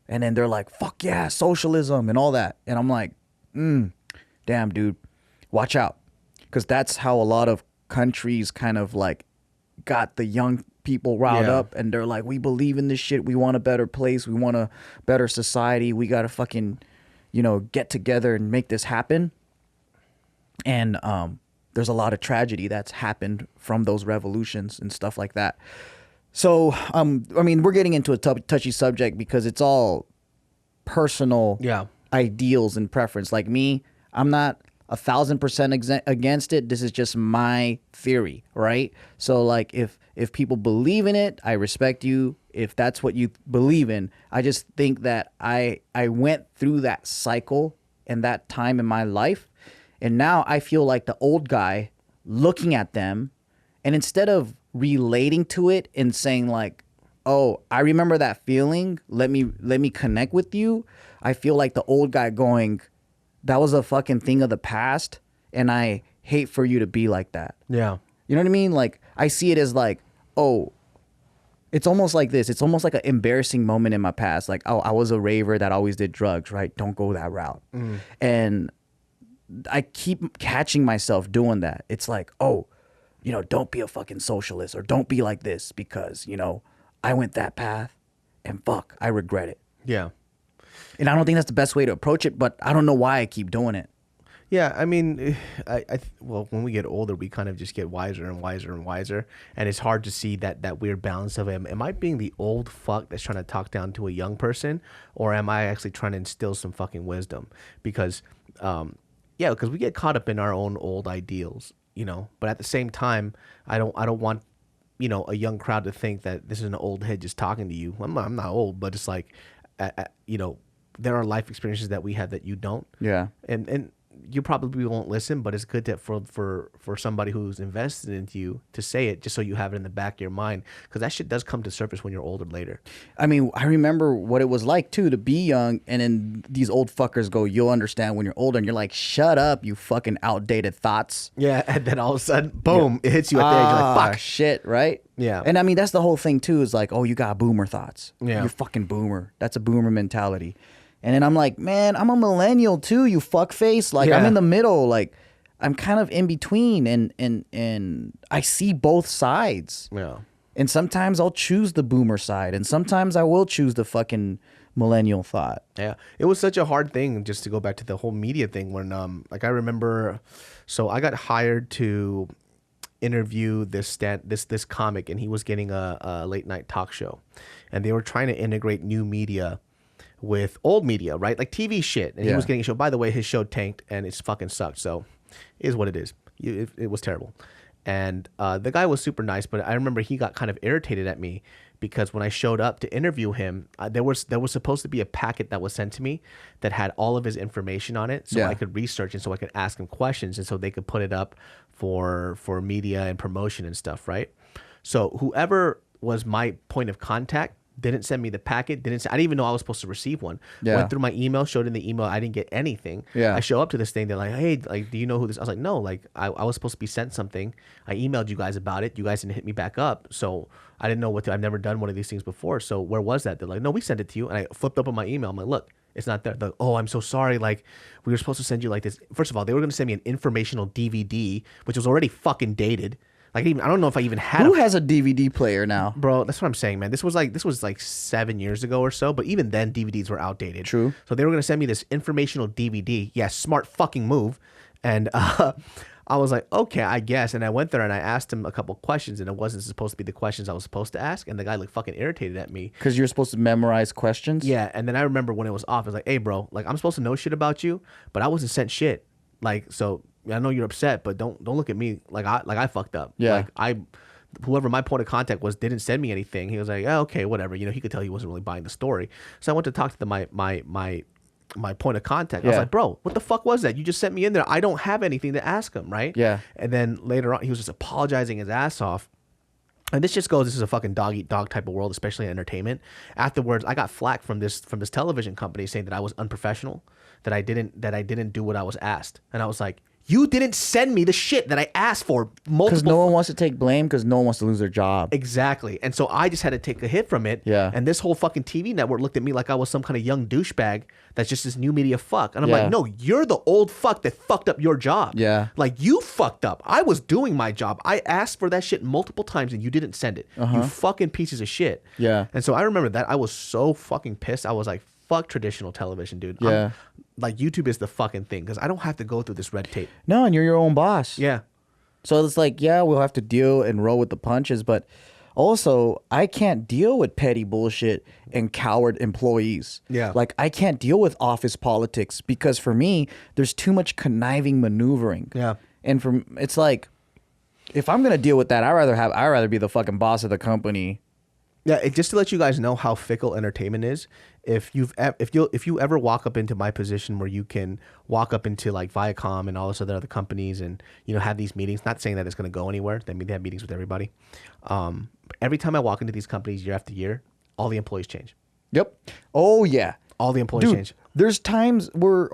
And then they're like, fuck yeah, socialism and all that. And I'm like, damn, dude, watch out. Because that's how a lot of countries kind of like got the young people riled up, and they're like, we believe in this shit. We want a better place. We want a better society. We got to fucking, get together and make this happen. And there's a lot of tragedy that's happened from those revolutions and stuff like that. So, I mean, we're getting into a touchy subject because it's all personal ideals and preference. Like me, I'm not 1,000% against it. This is just my theory, right? So like if people believe in it, I respect you. if that's what you believe in. I just think that I went through that cycle and that time in my life, and now I feel like the old guy looking at them, and instead of relating to it and saying like, oh, I remember that feeling, let me connect with you, I feel like the old guy going, that was a fucking thing of the past, and I hate for you to be like that. Yeah. You know what I mean? Like, I see it as like, oh, it's almost like this. It's almost like an embarrassing moment in my past. Like, oh, I was a raver that always did drugs, right? Don't go that route. And I keep catching myself doing that. It's like, oh, you know, don't be a fucking socialist, or don't be like this because, you know, I went that path and fuck, I regret it. Yeah. And I don't think that's the best way to approach it, but I don't know why I keep doing it. Yeah, I mean, well, when we get older, we kind of just get wiser and wiser and wiser, and it's hard to see that weird balance of, am I being the old fuck that's trying to talk down to a young person, or am I actually trying to instill some fucking wisdom? Because, because we get caught up in our own old ideals, you know. But at the same time, I don't want, you know, a young crowd to think that this is an old head just talking to you. I'm not old, but it's like, you know, there are life experiences that we have that you don't. Yeah. And you probably won't listen, but it's good to, for somebody who's invested into you to say it, just so you have it in the back of your mind, because that shit does come to surface when you're older later. I mean, I remember what it was like too to be young, and then these old fuckers go, "You'll understand when you're older," and you're like, "Shut up, you fucking outdated thoughts." Yeah, and then all of a sudden, boom, it hits you at the edge. You're like, "Fuck, shit," right? Yeah. And I mean, that's the whole thing too. Is like, oh, you got boomer thoughts. Yeah, you're fucking boomer. That's a boomer mentality. And then I'm like, man, I'm a millennial too, you fuckface. Like, I'm in the middle. Like, I'm kind of in between, and I see both sides. Yeah. And sometimes I'll choose the boomer side, and sometimes I will choose the fucking millennial thought. Yeah. It was such a hard thing, just to go back to the whole media thing, when like I remember, so I got hired to interview this comic, and he was getting a late night talk show, and they were trying to integrate new media with old media, right? Like TV shit. And he was getting a show. By the way, his show tanked, and it's fucking sucked. So it is what it is. It was terrible. And the guy was super nice, but I remember he got kind of irritated at me because when I showed up to interview him, there was supposed to be a packet that was sent to me that had all of his information on it, so I could research and so I could ask him questions, and so they could put it up for media and promotion and stuff, right? So whoever was my point of contact didn't send me the packet. I didn't even know I was supposed to receive one. Went through my email, showed in the email, I didn't get anything. I show up to this thing, they're like, hey, like, do you know who this? I was like, no, like I was supposed to be sent something. I emailed you guys about it. You guys didn't hit me back up, so I didn't know what to. I've never done one of these things before. So where was that? They're like, no, we sent it to you. And I flipped up on my email. I'm like, look, it's not there. They're like, oh, I'm so sorry. Like, we were supposed to send you like this. First of all, they were going to send me an informational DVD, which was already fucking dated. Like, I don't know if I even had. Who has a DVD player now, bro? That's what I'm saying, man. This was like 7 years ago or so. But even then, DVDs were outdated. True. So they were gonna send me this informational DVD. Yeah, smart fucking move. And I was like, okay, I guess. And I went there and I asked him a couple questions, and it wasn't supposed to be the questions I was supposed to ask. And the guy like fucking irritated at me because you're supposed to memorize questions. Yeah. And then I remember when it was off, I was like, hey, bro, like I'm supposed to know shit about you, but I wasn't sent shit. Like, so I know you're upset, but don't look at me like I fucked up. Yeah. Like whoever my point of contact was didn't send me anything. He was like, oh, okay, whatever. You know, he could tell he wasn't really buying the story. So I went to talk to my point of contact. I was like, bro, what the fuck was that? You just sent me in there. I don't have anything to ask him, right? Yeah. And then later on, he was just apologizing his ass off. And this just goes, this is a fucking dog eat dog type of world, especially in entertainment. Afterwards, I got flack from this television company saying that I was unprofessional, that I didn't do what I was asked. And I was like, you didn't send me the shit that I asked for multiple. Because no one wants to take blame, because no one wants to lose their job. Exactly. And so I just had to take a hit from it. Yeah. And this whole fucking TV network looked at me like I was some kind of young douchebag that's just this new media fuck. And I'm like, no, you're the old fuck that fucked up your job. Yeah. Like, you fucked up. I was doing my job. I asked for that shit multiple times and you didn't send it. You fucking pieces of shit. Yeah. And so I remember that. I was so fucking pissed. I was like, fuck traditional television, dude. Yeah. Like, YouTube is the fucking thing, because I don't have to go through this red tape. No, and you're your own boss. Yeah. So it's like, yeah, we'll have to deal and roll with the punches, but also I can't deal with petty bullshit and coward employees. Yeah. Like, I can't deal with office politics, because for me, there's too much conniving maneuvering. Yeah. And it's like, if I'm gonna deal with that, I'd rather be the fucking boss of the company Yeah, just to let you guys know how fickle entertainment is. If you ever walk up into my position where you can walk up into like Viacom and all this other companies and have these meetings, not saying that it's going to go anywhere. They have meetings with everybody. Every time I walk into these companies year after year, all the employees change. Yep. Oh yeah. All the employees change. There's times where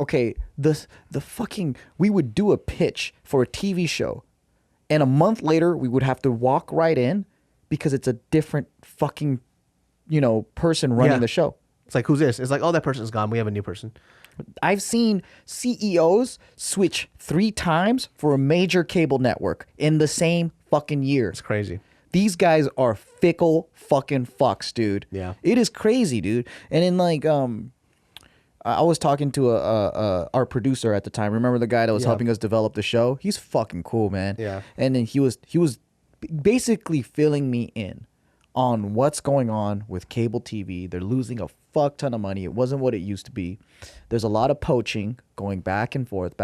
we would do a pitch for a TV show, and a month later we would have to walk right in because it's a different fucking person running the show. It's like, who's this? It's like, oh, that person's gone. We have a new person. I've seen CEOs switch 3 times for a major cable network in the same fucking year. It's crazy. These guys are fickle fucking fucks, dude. Yeah. It is crazy, dude. And in like, I was talking to our producer at the time. Remember the guy that was helping us develop the show? He's fucking cool, man. Yeah. And then he was basically filling me in on what's going on with cable TV. They're losing a fuck ton of money. It wasn't what it used to be. There's a lot of poaching going back and forth.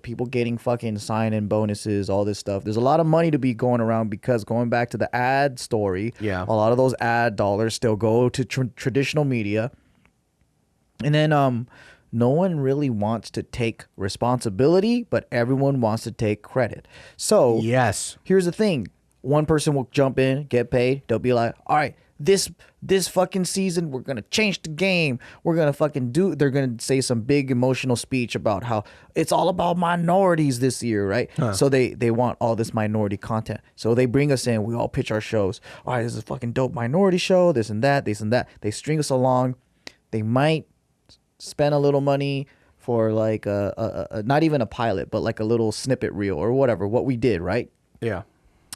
People getting fucking sign-in bonuses, all this stuff. There's a lot of money to be going around because going back to the ad story, a lot of those ad dollars still go to traditional media. And then no one really wants to take responsibility, but everyone wants to take credit. So here's the thing. One person will jump in, get paid. They'll be like, all right, this fucking season, we're going to change the game. We're going to fucking they're going to say some big emotional speech about how it's all about minorities this year, right? So they want all this minority content. So they bring us in. We all pitch our shows. All right, this is a fucking dope minority show, this and that. They string us along. They might spend a little money for like not even a pilot, but like a little snippet reel or whatever, what we did, right? Yeah.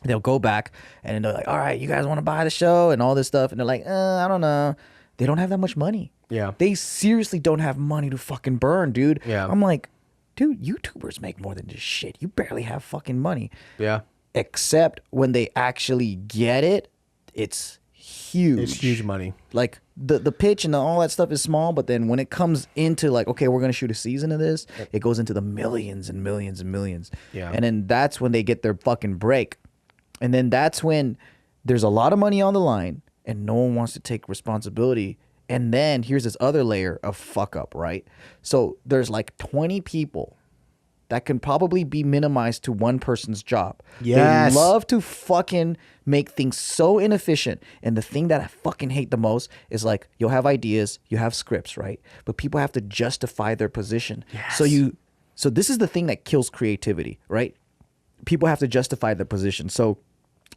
They'll go back and they're like, all right, you guys want to buy the show and all this stuff. And they're like, I don't know. They don't have that much money. Yeah. They seriously don't have money to fucking burn, dude. Yeah. I'm like, dude, YouTubers make more than just shit. You barely have fucking money. Yeah. Except when they actually get it, it's huge. It's huge money. Like the pitch and all that stuff is small, but then when it comes into like, okay, we're gonna shoot a season of this, it goes into the millions and millions and millions. Yeah. And then that's when they get their fucking break. And then that's when there's a lot of money on the line and no one wants to take responsibility. And then here's this other layer of fuck up, right? So there's like 20 people that can probably be minimized to one person's job. Yes. They love to fucking make things so inefficient. And the thing that I fucking hate the most is like, you'll have ideas, you have scripts, right? But people have to justify their position. Yes. So this is the thing that kills creativity, right? People have to justify their position. So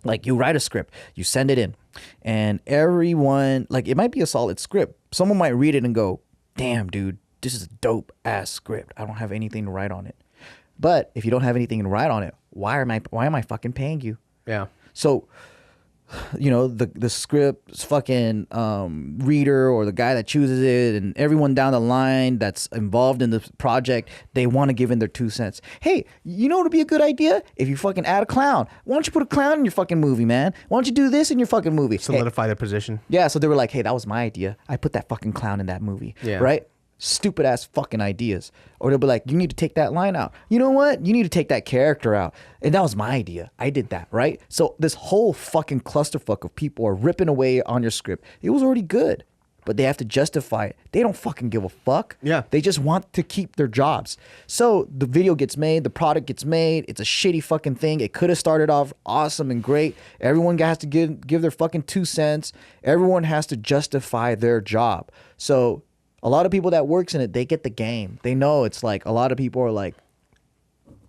like you write a script, you send it in, and everyone, like it might be a solid script. Someone might read it and go, damn, dude, this is a dope ass script. I don't have anything to write on it. But if you don't have anything to write on it, why am I fucking paying you? Yeah. So, the script's fucking reader or the guy that chooses it and everyone down the line that's involved in the project, they want to give in their 2 cents. Hey, you know what would be a good idea? If you fucking add a clown. Why don't you put a clown in your fucking movie, man? Why don't you do this in your fucking movie? Solidify their position. Yeah, so they were like, hey, that was my idea. I put that fucking clown in that movie. Yeah. Right? Stupid ass fucking ideas. Or they'll be like, you need to take that line out. You know what? You need to take that character out. And that was my idea. I did that, right? So this whole fucking clusterfuck of people are ripping away on your script. It was already good, but they have to justify it. They don't fucking give a fuck. Yeah. They just want to keep their jobs. So the video gets made, the product gets made. It's a shitty fucking thing. It could have started off awesome and great. Everyone has to give their fucking 2 cents. Everyone has to justify their job. So a lot of people that works in it, they get the game. They know it's like a lot of people are like,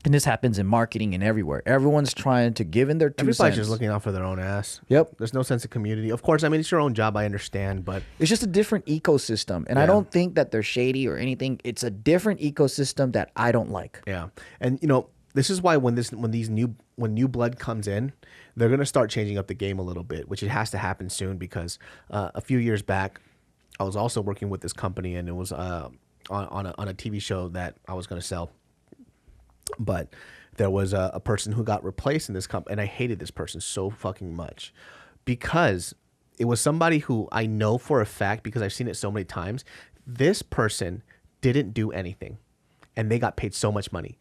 and this happens in marketing and everywhere. Everyone's trying to give in their 2 cents. Everybody's just looking out for their own ass. Yep. There's no sense of community. Of course, I mean, it's your own job. I understand, but it's just a different ecosystem. And I don't think that they're shady or anything. It's a different ecosystem that I don't like. Yeah. And this is why when new blood comes in, they're going to start changing up the game a little bit, which it has to happen soon because a few years back, I was also working with this company, and it was on a TV show that I was going to sell. But there was a person who got replaced in this company, and I hated this person so fucking much because it was somebody who I know for a fact, because I've seen it so many times, this person didn't do anything, and they got paid so much money.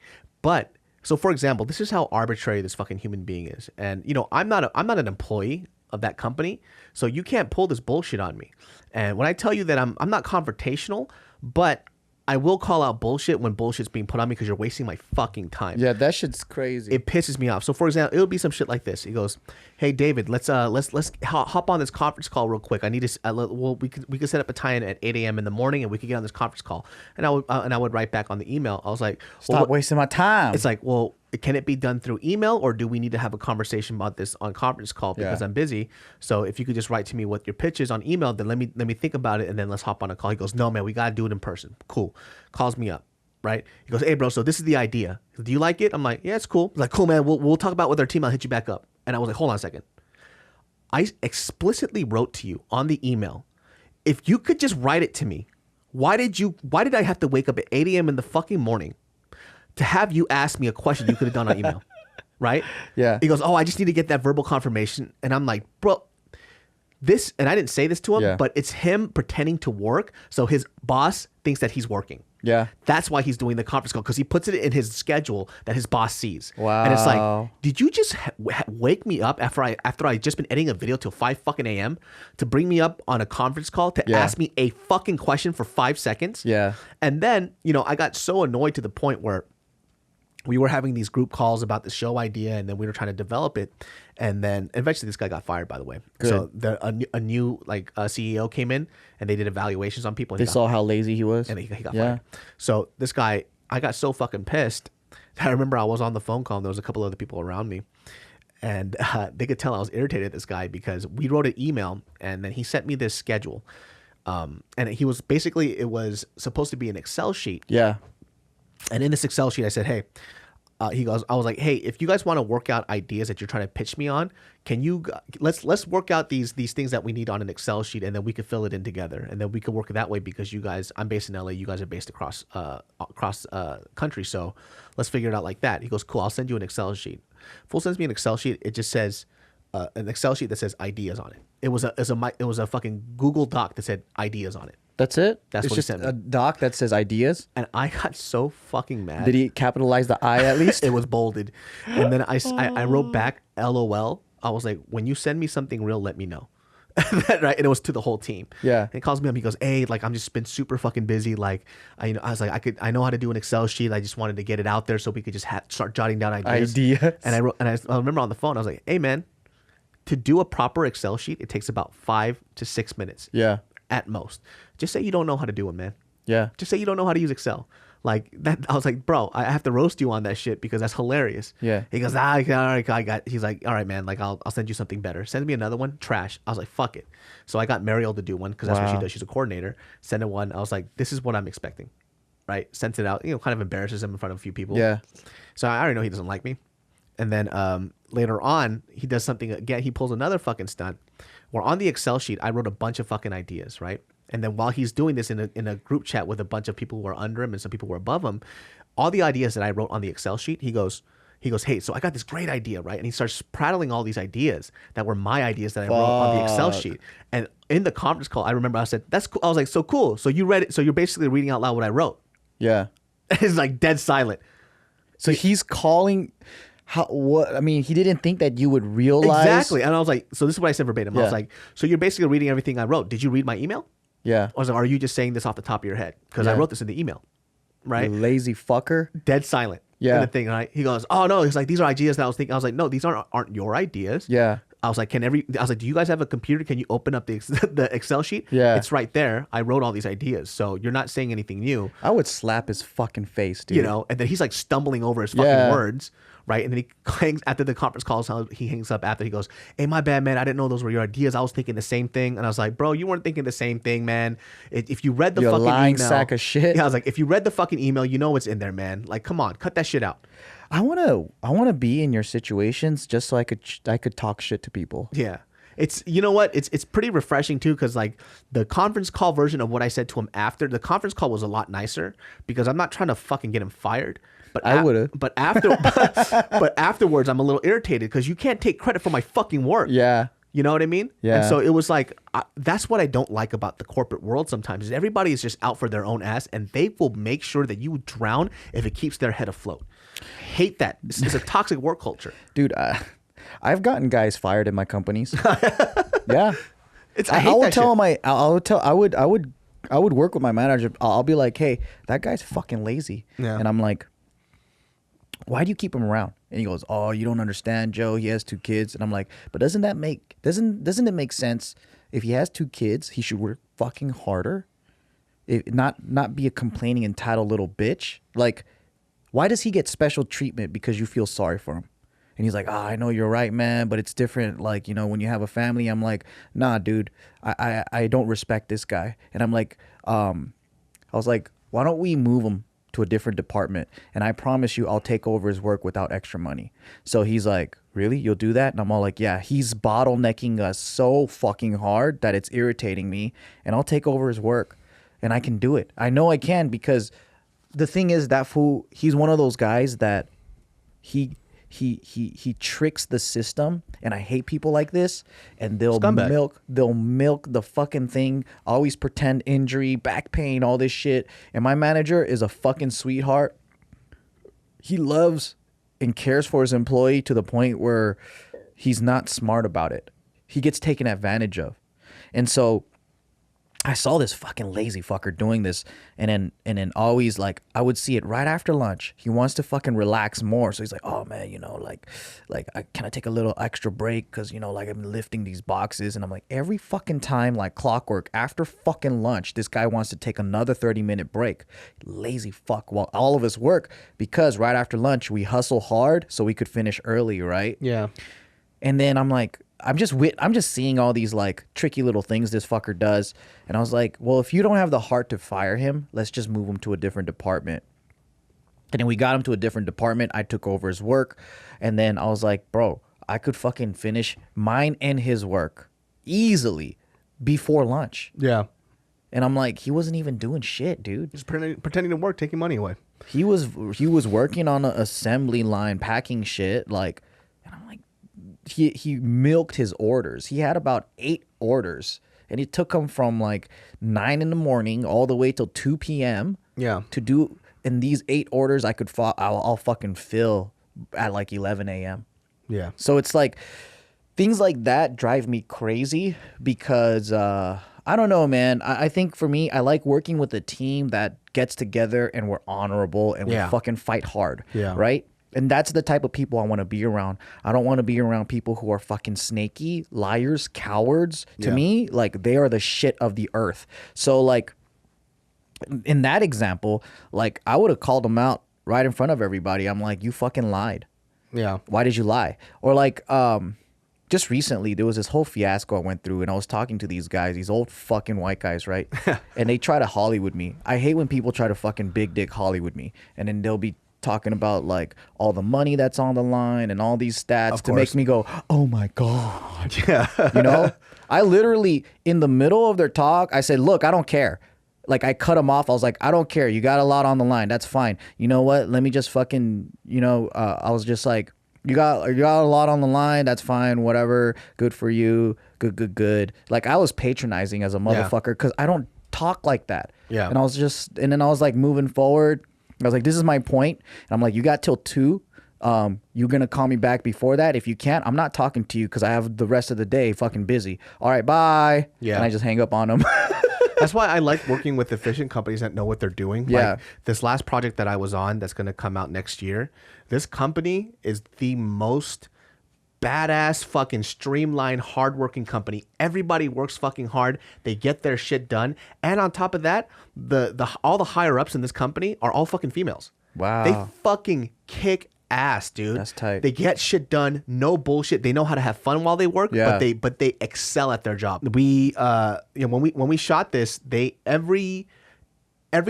So for example, this is how arbitrary this fucking human being is. And I'm not an employee of that company. So you can't pull this bullshit on me. And when I tell you that I'm not confrontational, but I will call out bullshit when bullshit's being put on me because you're wasting my fucking time. Yeah, that shit's crazy. It pisses me off. So for example, it'll be some shit like this. He goes, "Hey David, let's hop on this conference call real quick. I need to we could set up a tie-in at 8 a.m. in the morning and we could get on this conference call." And I would write back on the email. I was like, "Stop wasting my time." It's like, well, can it be done through email or do we need to have a conversation about this on conference call because I'm busy? So if you could just write to me what your pitch is on email, then let me think about it and then let's hop on a call. He goes, "No, man, we got to do it in person." Cool. Calls me up, right? He goes, "Hey, bro, so this is the idea. Do you like it?" I'm like, "Yeah, it's cool." He's like, "Cool, man. We'll talk about it with our team. I'll hit you back up." And I was like, "Hold on a second. I explicitly wrote to you on the email, if you could just write it to me, why did I have to wake up at 8 a.m. in the fucking morning to have you ask me a question you could have done on email?" Right? Yeah. He goes, "Oh, I just need to get that verbal confirmation." And I'm like, bro, this, and I didn't say this to him, but it's him pretending to work. So his boss thinks that he's working. Yeah. That's why he's doing the conference call, because he puts it in his schedule that his boss sees. Wow. And it's like, did you just wake me up after I just been editing a video till 5 fucking a.m. to bring me up on a conference call to ask me a fucking question for 5 seconds? Yeah. And then, I got so annoyed to the point where we were having these group calls about the show idea, and then we were trying to develop it. And then eventually this guy got fired, by the way. Good. So a new CEO came in and they did evaluations on people. And they saw how lazy he was. And he got fired. So this guy, I got so fucking pissed that I remember I was on the phone call and there was a couple other people around me. And they could tell I was irritated at this guy because we wrote an email and then he sent me this schedule. And he was basically, it was supposed to be an Excel sheet. Yeah. And in this Excel sheet, I said, "Hey," I was like, "Hey, if you guys want to work out ideas that you're trying to pitch me on, can you let's work out these things that we need on an Excel sheet, and then we could fill it in together, and then we could work it that way because you guys, I'm based in LA, you guys are based across country, so let's figure it out like that." He goes, "Cool, I'll send you an Excel sheet." Fool sends me an Excel sheet. It just says an Excel sheet that says ideas on it. It was a fucking Google Doc that said ideas on it. That's it? That's it's what just he sent me. a doc that says ideas? And I got so fucking mad. Did he capitalize the I at least? It was bolded. And then I wrote back, LOL. I was like, "When you send me something real, let me know." Right? And it was to the whole team. Yeah. And he calls me up. He goes, "Hey, I'm just been super fucking busy. I was like, I know how to do an Excel sheet. I just wanted to get it out there so we could just start jotting down ideas. And I remember on the phone, I was like, "Hey man, to do a proper Excel sheet, it takes about 5 to 6 minutes. Yeah. At most. Just say you don't know how to do it, man. Yeah. Just say you don't know how to use Excel." Like that, I was like, "Bro, I have to roast you on that shit because that's hilarious." Yeah. He goes, all right, I got. He's like, "All right, man. I'll send you something better. Send me another one. Trash." I was like, "Fuck it." So I got Mariel to do one because that's what she does. She's a coordinator. Send her one. I was like, "This is what I'm expecting." Right. Sent it out. Kind of embarrasses him in front of a few people. Yeah. So I already know he doesn't like me. And then later on, he does something again. He pulls another fucking stunt. Where on the Excel sheet, I wrote a bunch of fucking ideas, right? And then while he's doing this in a group chat with a bunch of people who are under him and some people who are above him, all the ideas that I wrote on the Excel sheet, he goes, "Hey, so I got this great idea, right?" And he starts prattling all these ideas that were my ideas that I wrote on the Excel sheet. And in the conference call, I remember I said, "That's cool." I was like, "So cool. So you read it. So you're basically reading out loud what I wrote." Yeah. It's like dead silent. So he's calling. What? I mean, he didn't think that you would realize. Exactly. And I was like, so this is what I said verbatim. I was like, "So you're basically reading everything I wrote. Did you read my email?" Yeah. I was like, "Are you just saying this off the top of your head? Because I wrote this in the email." Right? You lazy fucker. Dead silent. Yeah. In the thing, right? He goes, "Oh no." He's like, "These are ideas that I was thinking." I was like, "No, these aren't your ideas." Yeah. I was like, "Do you guys have a computer? Can you open up the Excel sheet?" Yeah. It's right there. I wrote all these ideas. So you're not saying anything new. I would slap his fucking face, dude. And then he's like stumbling over his fucking words. Right. And then he hangs after the conference calls. He hangs up after. He goes, "Hey, my bad, man. I didn't know those were your ideas. I was thinking the same thing." And I was like, "Bro, you weren't thinking the same thing, man. If you read the You're fucking lying email, sack of shit." Yeah, I was like, "If you read the fucking email, you know what's in there, man. Like, come on, cut that shit out." I wanna be in your situations just so I could talk shit to people. Yeah. It's, you know what? It's pretty refreshing too, because like the conference call version of what I said to him after the conference call was a lot nicer because I'm not trying to fucking get him fired. But I would have. But afterwards, I'm a little irritated because you can't take credit for my fucking work. Yeah. You know what I mean? Yeah. And so it was like, that's what I don't like about the corporate world sometimes is everybody is just out for their own ass and they will make sure that you drown if it keeps their head afloat. Hate that. It's a toxic work culture. Dude, I've gotten guys fired in my companies. Yeah. I hate that shit. I would work with my manager. I'll be like, hey, that guy's fucking lazy. Yeah. And I'm like, why do you keep him around? And he goes, oh, you don't understand, Joe. He has 2 kids. And I'm like, but doesn't it make sense? If he has 2 kids, he should work fucking harder. Not be a complaining, entitled little bitch. Like, why does he get special treatment because you feel sorry for him? And he's like, I know you're right, man, but it's different. Like, when you have a family, I'm like, nah, dude, I don't respect this guy. And I'm like, I was like, why don't we move him to a different department? And I promise you, I'll take over his work without extra money. So he's like, really? You'll do that? And I'm all like, yeah, he's bottlenecking us so fucking hard that it's irritating me. And I'll take over his work. And I can do it. I know I can, because the thing is, that fool, he's one of those guys that he tricks the system, and I hate people like this. And they'll milk the fucking thing, always pretend injury, back pain, all this shit. And my manager is a fucking sweetheart. He loves and cares for his employee to the point where he's not smart about it. He gets taken advantage of. And so I saw this fucking lazy fucker doing this, and then always, like, I would see it right after lunch. He wants to fucking relax more, so he's like, oh man, can I take a little extra break, because like, I'm lifting these boxes. And I'm like, every fucking time, like clockwork, after fucking lunch, this guy wants to take another 30-minute break. Lazy fuck. While all of us work, because right after lunch we hustle hard so we could finish early, right? Yeah. And then I'm like, I'm just seeing all these like tricky little things this fucker does. And I was like, well, if you don't have the heart to fire him, let's just move him to a different department. And then we got him to a different department. I took over his work. And then I was like, bro, I could fucking finish mine and his work easily before lunch. Yeah. And I'm like, he wasn't even doing shit, dude. Just pretending to work, taking money away. He was working on an assembly line, packing shit, like, and I'm like, he milked his orders. He had about 8 orders, and it took him from like 9 in the morning all the way till 2 p.m. Yeah. To do. And these 8 orders I'll fucking fill at like 11 a.m. Yeah. So it's like things like that drive me crazy, because I don't know, man. I think for me, I like working with a team that gets together and we're honorable and we fucking fight hard. Yeah. Right? And that's the type of people I want to be around. I don't want to be around people who are fucking snaky, liars, cowards. To me, like, they are the shit of the earth. So, like, in that example, like, I would have called them out right in front of everybody. I'm like, you fucking lied. Yeah. Why did you lie? Or like, just recently, there was this whole fiasco I went through, and I was talking to these guys, these old fucking white guys, right? And they try to Hollywood me. I hate when people try to fucking big dick Hollywood me. And then they'll be talking about like all the money that's on the line and all these stats to make me go, oh my God. Yeah. I literally, in the middle of their talk, I said, look, I don't care. Like, I cut them off. I was like, I don't care. You got a lot on the line. That's fine. You know what? Let me just fucking, I was just like, you got a lot on the line. That's fine. Whatever. Good for you. Good. Like, I was patronizing as a motherfucker because I don't talk like that. Yeah. And then I was like moving forward. I was like, this is my point. And I'm like, you got till 2. You're going to call me back before that. If you can't, I'm not talking to you because I have the rest of the day fucking busy. All right, bye. Yeah. And I just hang up on them. That's why I like working with efficient companies that know what they're doing. Yeah. Like this last project that I was on that's going to come out next year, this company is the most badass fucking streamlined hardworking company. Everybody works fucking hard. They get their shit done. And on top of that, all the higher ups in this company are all fucking females. Wow. They fucking kick ass, dude. That's tight. They get shit done. No bullshit. They know how to have fun while they work, but they excel at their job. We when we shot this, every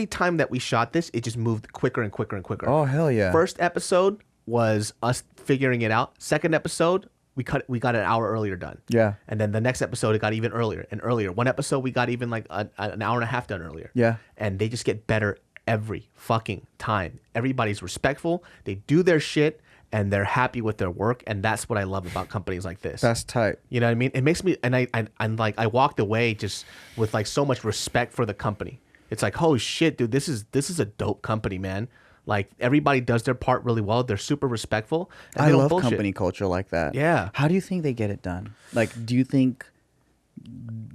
time that we shot this, it just moved quicker and quicker and quicker. Oh hell yeah. First episode was us figuring it out. Second episode, we got an hour earlier done. Yeah. And then the next episode, it got even earlier and earlier. One episode, we got even like an hour and a half done earlier. Yeah. And they just get better every fucking time. Everybody's respectful. They do their shit and they're happy with their work. And that's what I love about companies like this. That's tight. You know what I mean? It makes me, and I'm like, I walked away just with like so much respect for the company. It's like, holy shit, dude, this is a dope company, man. Like everybody does their part really well. They're super respectful. And I they don't love bullshit. company culture like that. Yeah. How do you think they get it done? Like, do you think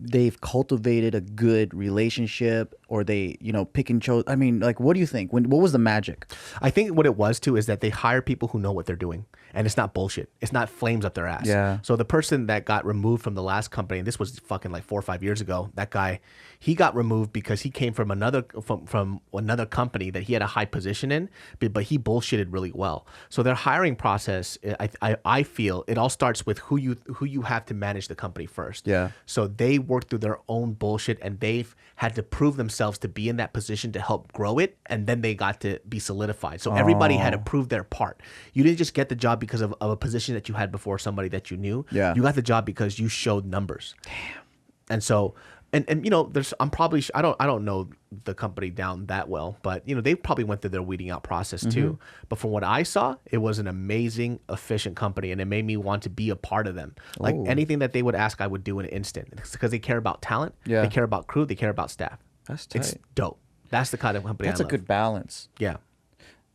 they've cultivated a good relationship, or they, pick and chose? I mean, like, what do you think? What was the magic? I think what it was too is that they hire people who know what they're doing, and it's not bullshit. It's not flames up their ass. Yeah. So the person that got removed from the last company, and this was fucking like 4 or 5 years ago, that guy, he got removed because he came from another company that he had a high position in, but he bullshitted really well. So their hiring process, I feel it all starts with who you have to manage the company first. Yeah. So they worked through their own bullshit, and they've had to prove themselves to be in that position to help grow it, and then they got to be solidified. So everybody had to prove their part. You didn't just get the job because of a position that you had before somebody that you knew. Yeah. You got the job because you showed numbers. Damn. And so and there's I don't know the company down that well, but they probably went through their weeding out process too. But from what I saw, it was an amazing, efficient company, and it made me want to be a part of them. Like anything that they would ask, I would do in an instant. It's because they care about talent, they care about crew, they care about staff. That's tight. It's dope. That's the kind of company That's I a love. good balance. Yeah.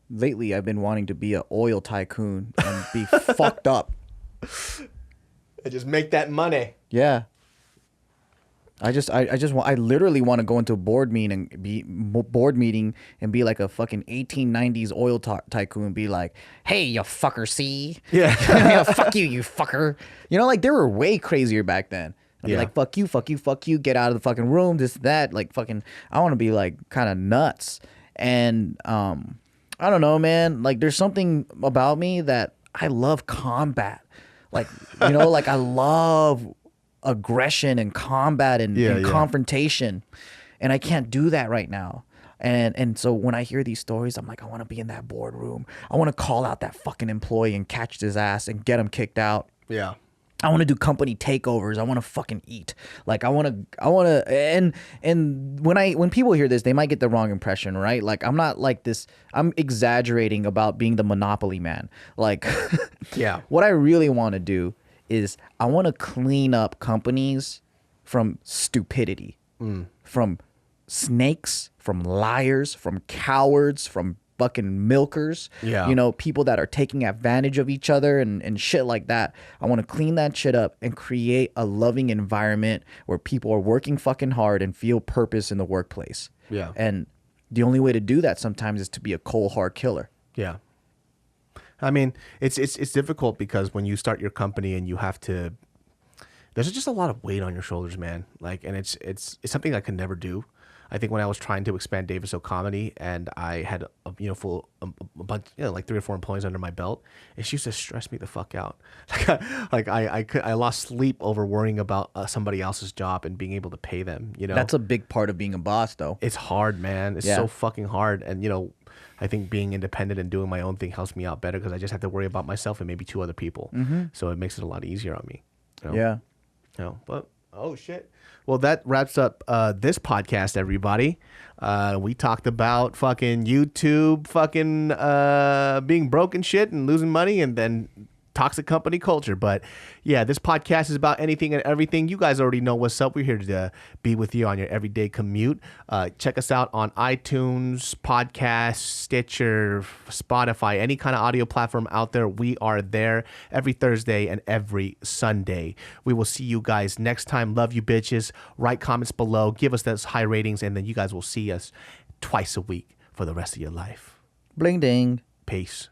Lately, I've been wanting to be an oil tycoon and be fucked up. And just make that money. Yeah. I literally want to go into a board meeting and be like a fucking 1890s oil tycoon and be like, hey, you fucker, see? Yeah. Yeah, fuck you fucker. Like they were way crazier back then. I'd be like, fuck you, fuck you, fuck you, get out of the fucking room, this, that. Like fucking, I want to be like kind of nuts. And I don't know, man. Like there's something about me that I love combat. Like, like I love aggression and combat and confrontation, and I can't do that right now. And so when I hear these stories, I'm like, I want to be in that boardroom. I want to call out that fucking employee and catch his ass and get him kicked out. Yeah. I want to do company takeovers. I want to fucking eat. Like I want to, and when people hear this, they might get the wrong impression, right? Like I'm not like this. I'm exaggerating about being the monopoly man. Like, yeah. What I really want to do is I want to clean up companies from stupidity, from snakes, from liars, from cowards, from fucking milkers. Yeah. People that are taking advantage of each other and shit like that. I want to clean that shit up and create a loving environment where people are working fucking hard and feel purpose in the workplace. Yeah. And the only way to do that sometimes is to be a cold hard killer. Yeah. I mean, it's difficult because when you start your company and you have to, there's just a lot of weight on your shoulders, man. Like, and it's something I could never do. I think when I was trying to expand Davis O Comedy and I had a bunch, like 3 or 4 employees under my belt, it used to stress me the fuck out. I lost sleep over worrying about somebody else's job and being able to pay them. That's a big part of being a boss, though. It's hard, man. It's so fucking hard, and I think being independent and doing my own thing helps me out better because I just have to worry about myself and maybe 2 other people. So it makes it a lot easier on me. Yeah. But oh shit. Well, that wraps up this podcast, everybody. We talked about fucking YouTube, fucking being broke and shit and losing money, and then toxic company culture. But yeah, this podcast is about anything and everything. You guys already know what's up. We're here to be with you on your everyday commute. Check us out on iTunes, Podcast, Stitcher, Spotify, any kind of audio platform out there. We are there every Thursday and every Sunday. We will see you guys next time. Love you, bitches. Write comments below. Give us those high ratings, and then you guys will see us twice a week for the rest of your life. Bling ding. Peace.